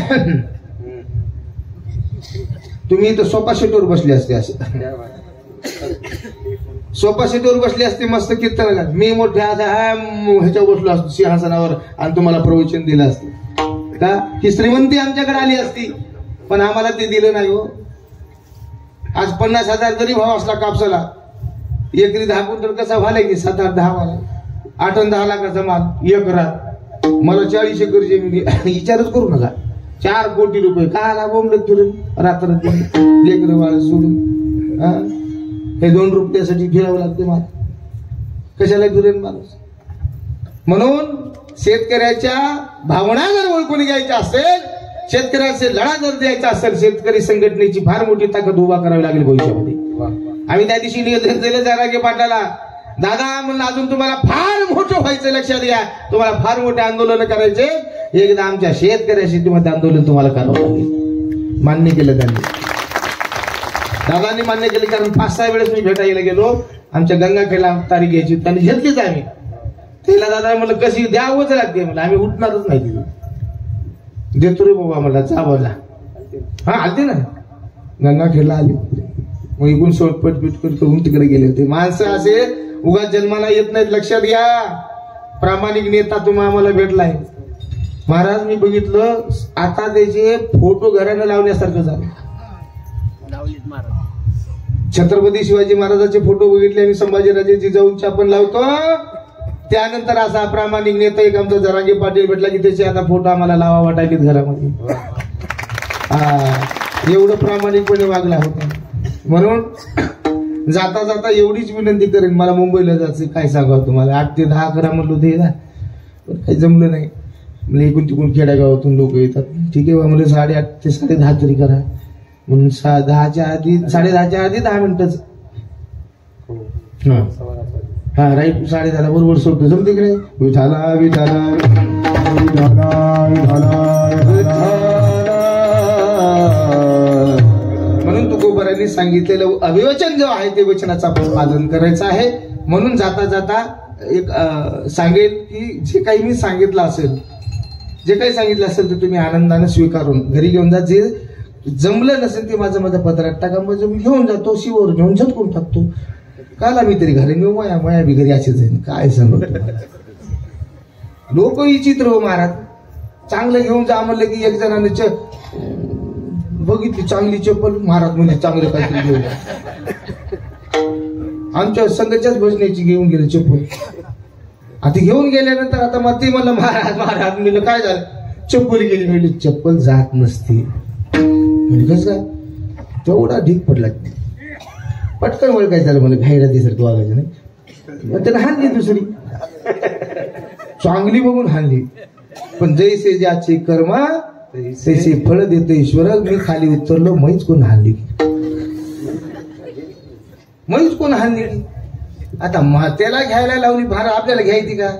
Speaker 1: तुम्ही इथं सोफा सेटवर बसले असते, असे सोफा सेटवर बसले असते मस्त कीर्तन. मी मोठ्या ह्याच्यावर बसलो असतो सिंहासनावर, आणि तुम्हाला प्रवचन दिलं असतं का? ही श्रीमंती आमच्याकडे आली असती, पण आम्हाला ते दिलं नाही हो. आज 50,000 जरी भाव असला कापसाला, एकरी 10 क्विंटल कसा व्हायला की 7-8-10 व्हायला, 8-10 लाखाचा माल एकरात. मला 40 एकर जमीन, विचारच करू नका. 4 कोटी रुपये का आला बोंबलत फिरून रात्र लेकर बाळ सोडून. हे 2 रुपयासाठी फिरावं लागते मला, कशाला फिरेन माणूस. म्हणून शेतकऱ्याच्या भावना जर ओळखून घ्यायच्या असेल, शेतकऱ्याचे लढा जर द्यायचा असेल, शेतकरी संघटनेची फार मोठी ताकद उभा करावी लागेल भविष्यामध्ये. आम्ही त्या दिवशी निवेदन दिलं जरांगे पाटलाला, दादा म्हणलं अजून तुम्हाला फार मोठं व्हायचं, लक्षात घ्या, तुम्हाला फार मोठे आंदोलन करायचे. एकदा आमच्या शेतकऱ्याशी मध्ये आंदोलन तुम्हाला करावं लागेल. मान्य केलं त्यांनी, दादांनी मान्य केलं. कारण 5-6 वेळेस मी भेटायला गेलो, आमच्या गंगाखेडला तारीख घ्यायची, त्यांनी घेतलीच आम्ही. तिला दादा म्हणलं कशी द्यावंच लागते, म्हणलं आम्ही उठणारच नाही तिथं. देतो रे बाबा मला चावला. आलते ना गंगाखेडला आली. मग इकडून सोटपट बिटपट करून तिकडे गेले होते. माणसं असे उगाच जन्माला येत नाहीत, लक्षात घ्या. प्रामाणिक नेता तुम्ही आम्हाला भेटलाय महाराज. मी बघितलं आता त्याचे फोटो घराने लावण्यासारखं झालं. छत्रपती शिवाजी महाराजांचे फोटो बघितले आणि संभाजीराजे जिजाऊंच्या पण लावतो. त्यानंतर असा प्रामाणिक नेता एक आमचा जरांगे पाटील भेटला की त्याचे आता फोटो आम्हाला लावा वाटायलेत घरामध्ये. एवढं प्रामाणिकपणे वागला होता. म्हणून जाता जाता एवढीच विनंती करेन, मला मुंबईला जायचं, काय सांगावं तुम्हाला. 8 ते 10 करा म्हणलो ते पण काही जमलं नाही. म्हणजे इकडून तिकडून खेड्यागावातून लोक येतात. ठीक आहे म्हणजे 8:30 ते 10:30 तरी करा म्हणून 10च्या आधी 10:30च्या आधी 10 मिनिटच. हा राईट 10:30 बरोबर सोडतो. जमते की नाही? विठाला विठाला म्हणून तुकोबारांनी सांगितलेलं अभिवचन जो आहे ते वचनाचं आपण पालन करायचं आहे. म्हणून जाता जाता एक सांगेल की जे काही मी सांगितलं असेल, जे काही सांगितलं असेल तर तुम्ही आनंदाने स्वीकारून घरी घेऊन जा. जे जमलं नसेल ते माझं पत्रात टाका, म्हणजे मी घेऊन जातो, शिवर घेऊन झटकून टाकतो. काला मी तरी घरी नेऊ माया माया बी घरी असेच आहे काय सांगतो लोक विचित्र हो महाराज. चांगलं घेऊन जा म्हणलं की एक जणाने बघितली चांगली चप्पल महाराज म्हणजे चांगलं काहीतरी घेऊन आमच्या संघाच्याच भजनेची घेऊन गेले चप्पल. आता घेऊन गेल्यानंतर आता मग ते म्हणलं महाराज महाराज मी काय झालं चप्पल गेली म्हणजे चप्पल जात नसते म्हणजे कसं काय तेवढा ढीक पडला पटकन वळ काय झालं मला घाईला दिसारखं वागायचं नाही. मग त्याला हाणली दुसरी चांगली बघून हाणली. पण जैसे ज्याचे कर्मा तैसे फळ देते ईश्वर. मी खाली उतरलो मैच कोण हाणली मैच कोण हाणली. आता त्याला घ्यायला लावली भार आपल्याला घ्यायची का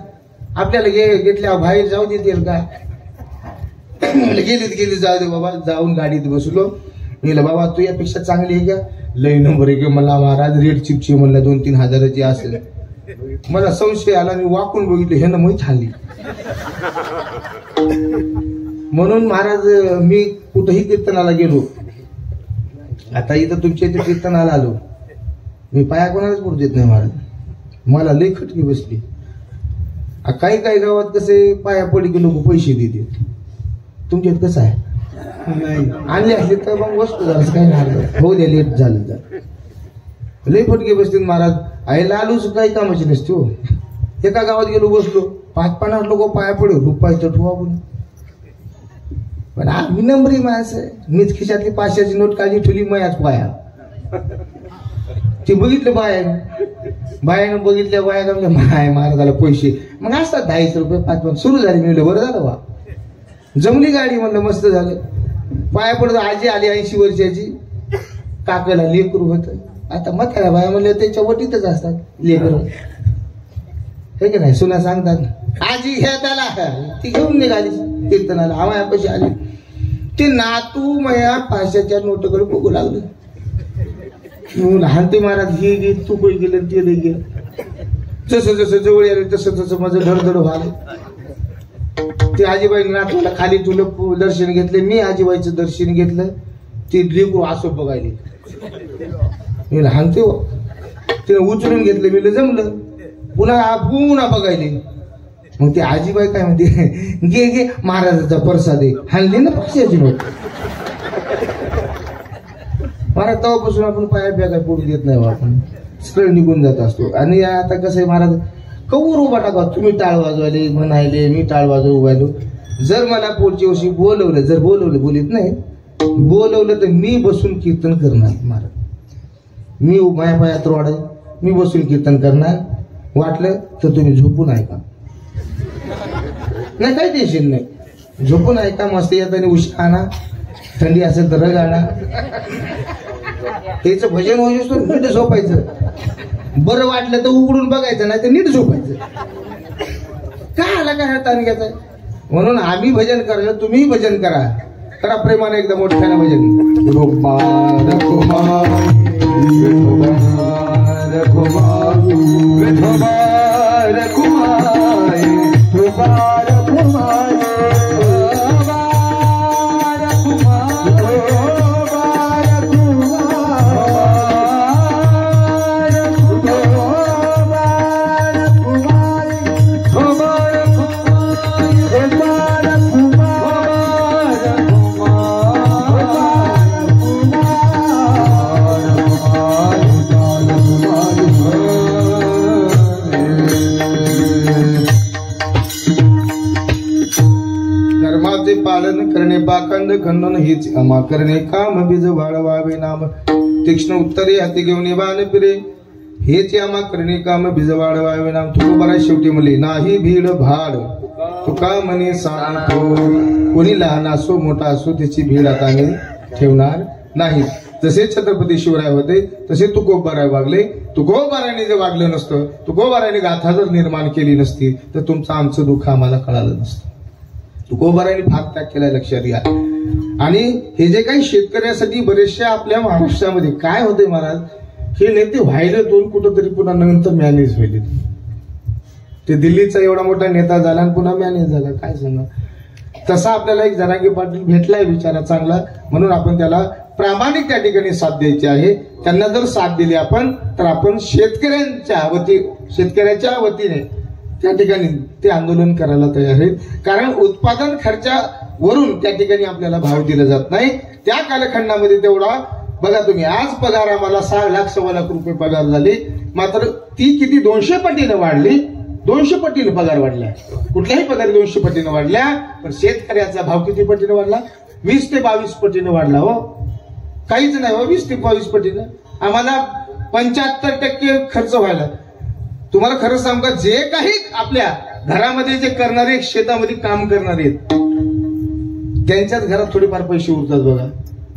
Speaker 1: आपल्याला घेतल्या बाहेर जाऊ देतील का. गेली जाऊ दे बाबा. जाऊन गाडीत बसलो मी बाबा तू यापेक्षा चांगली आहे का लई नंबर आहे मला महाराज रेड चिपची म्हणलं 2-3 हजाराची असेल. मला संशय आला मी वाकून बघितलं ह्यानं मैच हाणली. म्हणून महाराज मी कुठेही कीर्तनाला गेलो आता इथं तुमच्या इथे कीर्तनाला आलो मी पाया कोणालाच पडू देत नाही महाराज. मला लई खटकी बसली. काही काही गावात कसे पाया पडी की लोक पैसे देते तुमच्यात कसं आहे आणले असले तर मग वस्तू झालं काही नाही हो द्या लेट झालं तर लई फटके बसतील महाराज. आहे लालूच काही कामाची नसते हो. एका गावात गेलो बसलो 5-50 लोक पाया पडे रुपये तर ठेवा बोल. पण आम्ही नंबरी माणसं मीच खिशातली 500ची नोट काढली ठेवली मयाच पाया. ते बघितलं बायानं बघितल्या बाया माय महाराजाला पैसे मग असतात 250 रुपये 5 सुरू झाले. मी म्हणलं बरं झालं बा जमली गाडी म्हणलं मस्त झालं. पाया पडत आजी आली 80 वर्षाची काकाला लेकरू होत. आता म्हाताऱ्या बाया म्हणलं त्याच्या वटीतच असतात लेकरू हे की नाही. सुना सांगतात आजी घ्या त्याला ती घेऊन निघाली कीर्तनाला आम्हाला पैसे आले. ते नातू मया 500च्या नोटकडे बघू लागलं. लहान ते महाराज हे घे तू काही गेलं ते नाही गेलं. जसं जसं जवळ आले तसं तसं माझं धडधड व्हायला. ते आजीबाई नातूला खाली तुला दर्शन घेतले मी आजीबाईचं दर्शन घेतलं. ते लेकरू असं बघायले मी लहान ते तिने उचलून घेतलं मी जमलं पुन्हा बघायले. मग ते आजीबाई काय म्हणते घे घे महाराजाचा प्रसाद आहे हाणली ना 500ची नोट. महाराज तेव्हापासून आपण पाया काय पडू देत नाही आपण सरळ निघून जात असतो. आणि आता कसं आहे महाराज कवर उभा टाका तुम्ही टाळ वाजवायले म्हणायले मी टाळ वाजव उभायलो. जर मला पुढच्या वर्षी बोलवलं जर बोलीत नाही बोलवलं तर मी बसून कीर्तन करणार महाराज. मी माया पायात रोडाय मी बसून कीर्तन करणार. वाटलं तर तुम्ही झोपून ऐका नाही काही टेन्शन नाही. झोपून ऐका मस्त येताना उशा आणा थंडी असेल तर रग आणा. त्याचं भजन व्हायचं नीट झोपायचं. बरं वाटलं तर उघडून बघायचं नाही तर नीट झोपायचं. काय आला काय ताण घ्यायचा. म्हणून आम्ही भजन करतो तुम्ही भजन करा. करा प्रेमाने एकदम मोठ्यानं भजन. पालन करणे पाखंड खंडन हेच अमा करणे काम बीज वाढवावे नाम तीक्ष्ण उत्तरे हाती घेऊन बाण फिरे हेच अमा करणे काम बीज वाढवावे नाम. तुकोबारा शेवटी म्हणले नाही भीड भाड तुका म्हणे सांगतो. कोणी लहान असो मोठा असो त्याची भीड आता मी ठेवणार नाही. जसे छत्रपती शिवराय होते तसे तुकोबाराय वागले. तुकोबाराने जर वागलं नसतं तुकोबाराने गाथा जर निर्माण केली नसती तर तुमचं आमचं दुःख आम्हाला कळालं नसतं. तुकोबाराने भाग त्याग केला लक्षात घ्या. आणि हे जे काही शेतकऱ्यासाठी बरेचशा आपल्या महाराष्ट्रामध्ये काय होते महाराज हे नेते व्हायला दोन कुठंतरी पुन्हा नंतर मॅनेज व्हायले. ते दिल्लीचा एवढा मोठा नेता झाला आणि पुन्हा मॅनेज झाला काय सांगा. तसा आपल्याला एक जरांगे पाटील भेटलाय बिचारा चांगला, म्हणून आपण त्याला प्रामाणिक त्या ठिकाणी साथ द्यायची आहे. त्यांना जर साथ दिली आपण तर आपण शेतकऱ्याच्या वतीने त्या ठिकाणी ते आंदोलन करायला तयार आहेत. कारण उत्पादन खर्चावरून त्या ठिकाणी आपल्याला भाव दिला जात नाही. त्या कालखंडामध्ये तेवढा बघा तुम्ही, आज पगार आम्हाला 6 लाख 6 लाख रुपये पगार झाली, मात्र ती किती 200 पटीने वाढली. 200 पटीने पगार वाढल्या, कुठल्याही पगार 200 पटीने वाढल्या. पण शेतकऱ्याचा भाव किती पटीने वाढला? 20 ते 22 पटीने वाढला. हो काहीच नाही हो, 20 ते 22 पटीने. आम्हाला 75% खर्च व्हायला. तुम्हाला खरं सांगू का, जे काही आपल्या घरामध्ये जे करणारे, शेतामध्ये काम करणारे त्यांच्याच घरात थोडेफार पैसे उरतात बघा.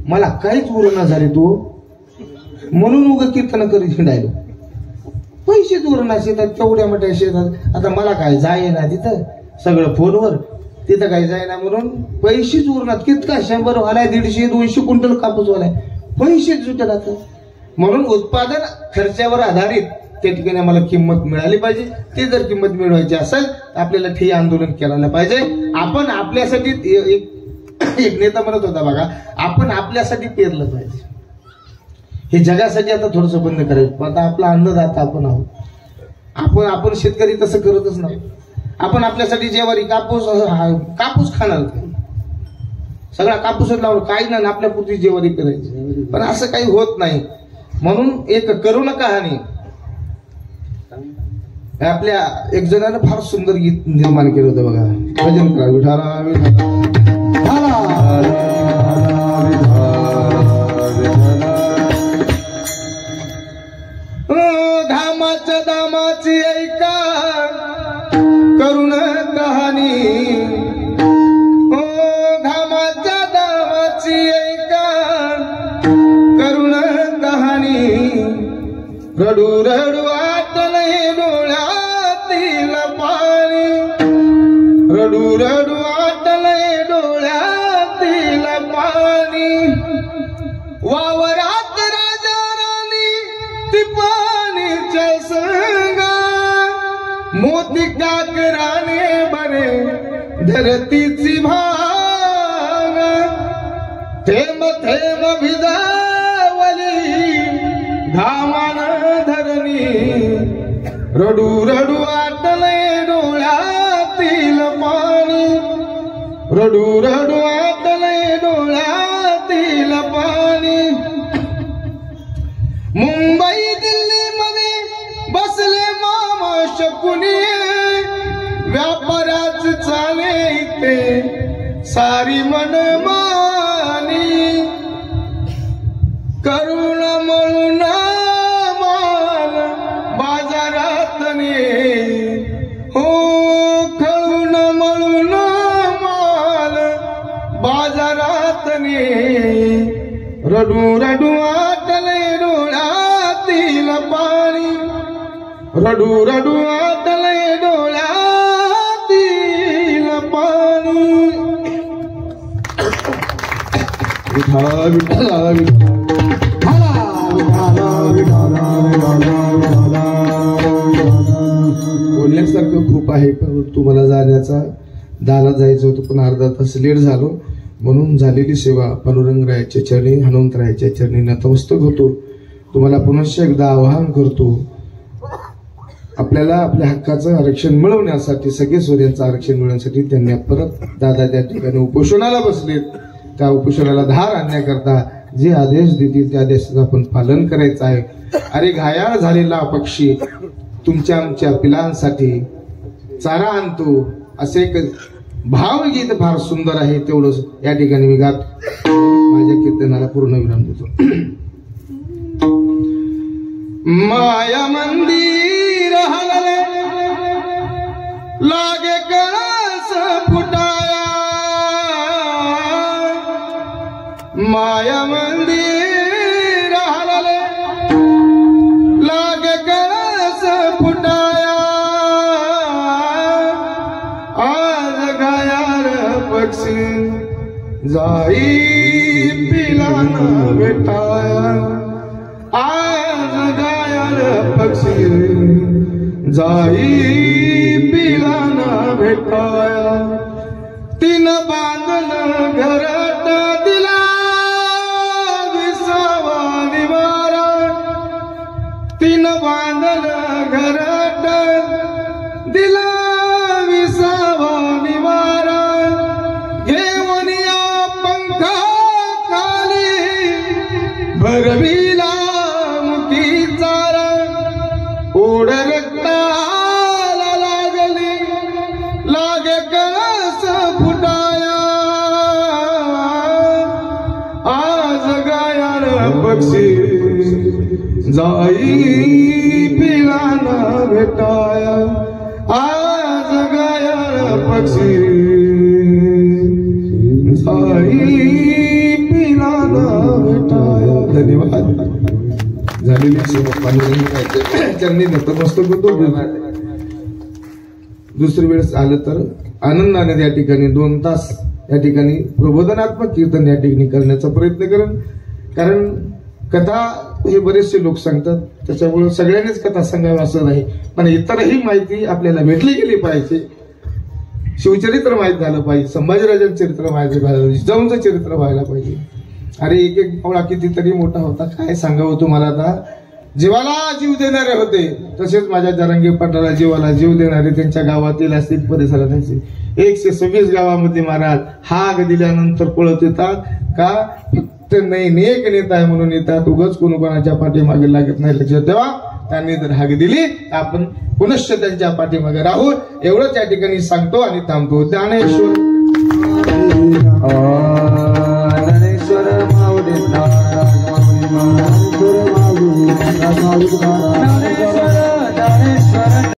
Speaker 1: मला काहीच उरणा झाले तू, म्हणून उगा कीर्तन करीत हिंडायलो. पैसेच उरणा शेतात, तेवढ्या मोठ्या शेतात. आता मला काय जाय ना तिथं, सगळं फोनवर, तिथं काही जाय ना म्हणून पैसेच उरणार. कितका 100 वालाय, 150 200 क्विंटल कापूस वालाय, पैसेच सुटत आता. म्हणून उत्पादन खर्चावर आधारित त्या ठिकाणी आम्हाला किंमत मिळाली पाहिजे. ते जर किंमत मिळवायची असेल तर आपल्याला ठिय्या आंदोलन करायला पाहिजे. आपण आपल्यासाठी, एक नेता म्हणत होता बघा, आपण आपल्यासाठी पेरलं पाहिजे. हे जगासाठी आता थोडंसं बंद करायचं. आता आपला अन्नदाता आपण आहोत. आपण शेतकरी तसं करतच नाही. आपण आपल्यासाठी ज्वारी, कापूस खाणार, सगळा कापूसच लावणार, काही नाही आपल्या पुरती ज्वारी करायची. पण असं काही होत नाही. म्हणून एक करुण कहाणी आपल्या एक जणानं फार सुंदर गीत निर्माण केलं होतं बघा. भजन करा विठाला धामाच्या दामाची ऐका करुण कहाणी. धामाच्या दामाची ऐका करुण कहाणी. रडू रडू आटले डोळ्यातील पाणी. रडू रडू आटले डोळ्यातील पाणी. वावरात राजा राणी ती पाणीच्या संगा. मोती काकराने बरे धरतीची भाग. थेंब थेंब भिजावली घामान धरणी. रडू रडू आटले डोळ्यातील पाणी. रडू रडू आटले डोळ्यातील पाणी. मुंबई दिल्ली मध्ये बसले मामा शकुनी. व्यापाराच चाले इथे सारी मनमानी. करुण म्हणून माल बाजारात ने. हो करुण म्हणून माल बाजारात ने. रडू रडू आटले डोळ्यातील पाणी. रडू रडू आटले डोळ्यातील पाणी. विठा विठा विठा बोलण्यासारखं खूप आहे, परंतु मला जाण्याचा दारात जायचं होतं, पण अर्धा तास लेट झालो. म्हणून झालेली सेवा पांडुरंगरायाच्या चरणी, हनुमंतरायाच्या चरणी नतमस्तक होतो. तुम्हाला पुनश्च एकदा आवाहन करतो, आपल्याला आपल्या हक्काचं आरक्षण मिळवण्यासाठी, सगळे सूर्यांचं आरक्षण मिळवण्यासाठी त्यांनी परत दादा त्या ठिकाणी उपोषणाला बसलेत. त्या उपोषणाला धार आणण्याकरता जे आदेश देतील त्या आदेशाचं आपण पालन करायचं आहे. अरे घायाळ झालेला पक्षी तुमच्या आमच्या पिलांसाठी चारा आणतो, असे एक भावगीत फार सुंदर आहे. तेवढंच या ठिकाणी मी गात माझ्या कीर्तनाला पूर्ण विराम देतो. माया मंदिर हलले लागे कळस फुटाया. माया मंदिर हलले लागे कळस फुटाया. आज गायार पक्षी जाई पिलान भेटाया. आज गायार पक्षी जाई पिलान भेटाया. तीन घरात दिला विसावा निवारा तीन बांधलं घरात दिला विसावा निवारा घेऊन या पंखा खाली भरविला मुठी चारा ओढ रक्ताला लागली लागे कळस फुटाया आज गायान पक्षी जाई पिलाना भेटाया आज गायान पक्षी जाई पिलाना भेटाया. धन्यवाद. झालेली सेवा पांडुरंगाच्या चरणी नतमस्तक होतो. दुसरी वेळेस आलं तर आनंदाने या ठिकाणी 2 तास या ठिकाणी प्रबोधनात्मक कीर्तन या ठिकाणी करण्याचा प्रयत्न करेन. कारण कथा हे बरेचसे लोक सांगतात, त्याच्यामुळे सगळ्यांनीच कथा सांगावी असं नाही, पण इतरही माहिती आपल्याला भेटली गेली पाहिजे. शिवचरित्र माहीत झालं पाहिजे, संभाजीराजांचं चरित्र माहिती झालं, जिजाऊंचं चरित्र व्हायला पाहिजे. अरे एक एक पावळा कितीतरी मोठा होता, काय सांगावं तुम्हाला. आता जीवाला जीव देणारे होते, तसेच माझ्या जरांगे पाटलाला जीवाला जीव देणारे त्यांच्या गावातील असतील परिसरात 126 गावामध्ये महाराज हाक दिल्यानंतर पळत येतात. का? फक्त नाही एक नेता आहे म्हणून येतात, उगाच कोणाच्या पाठीमागे लागत नाही. लक्षात ठेवा, त्यांनी जर हाक दिली आपण पुनश्च त्यांच्या पाठीमागे राहू, एवढंच या ठिकाणी सांगतो आणि थांबतो. ज्ञानेश्वर
Speaker 2: ज्ञानेश्वर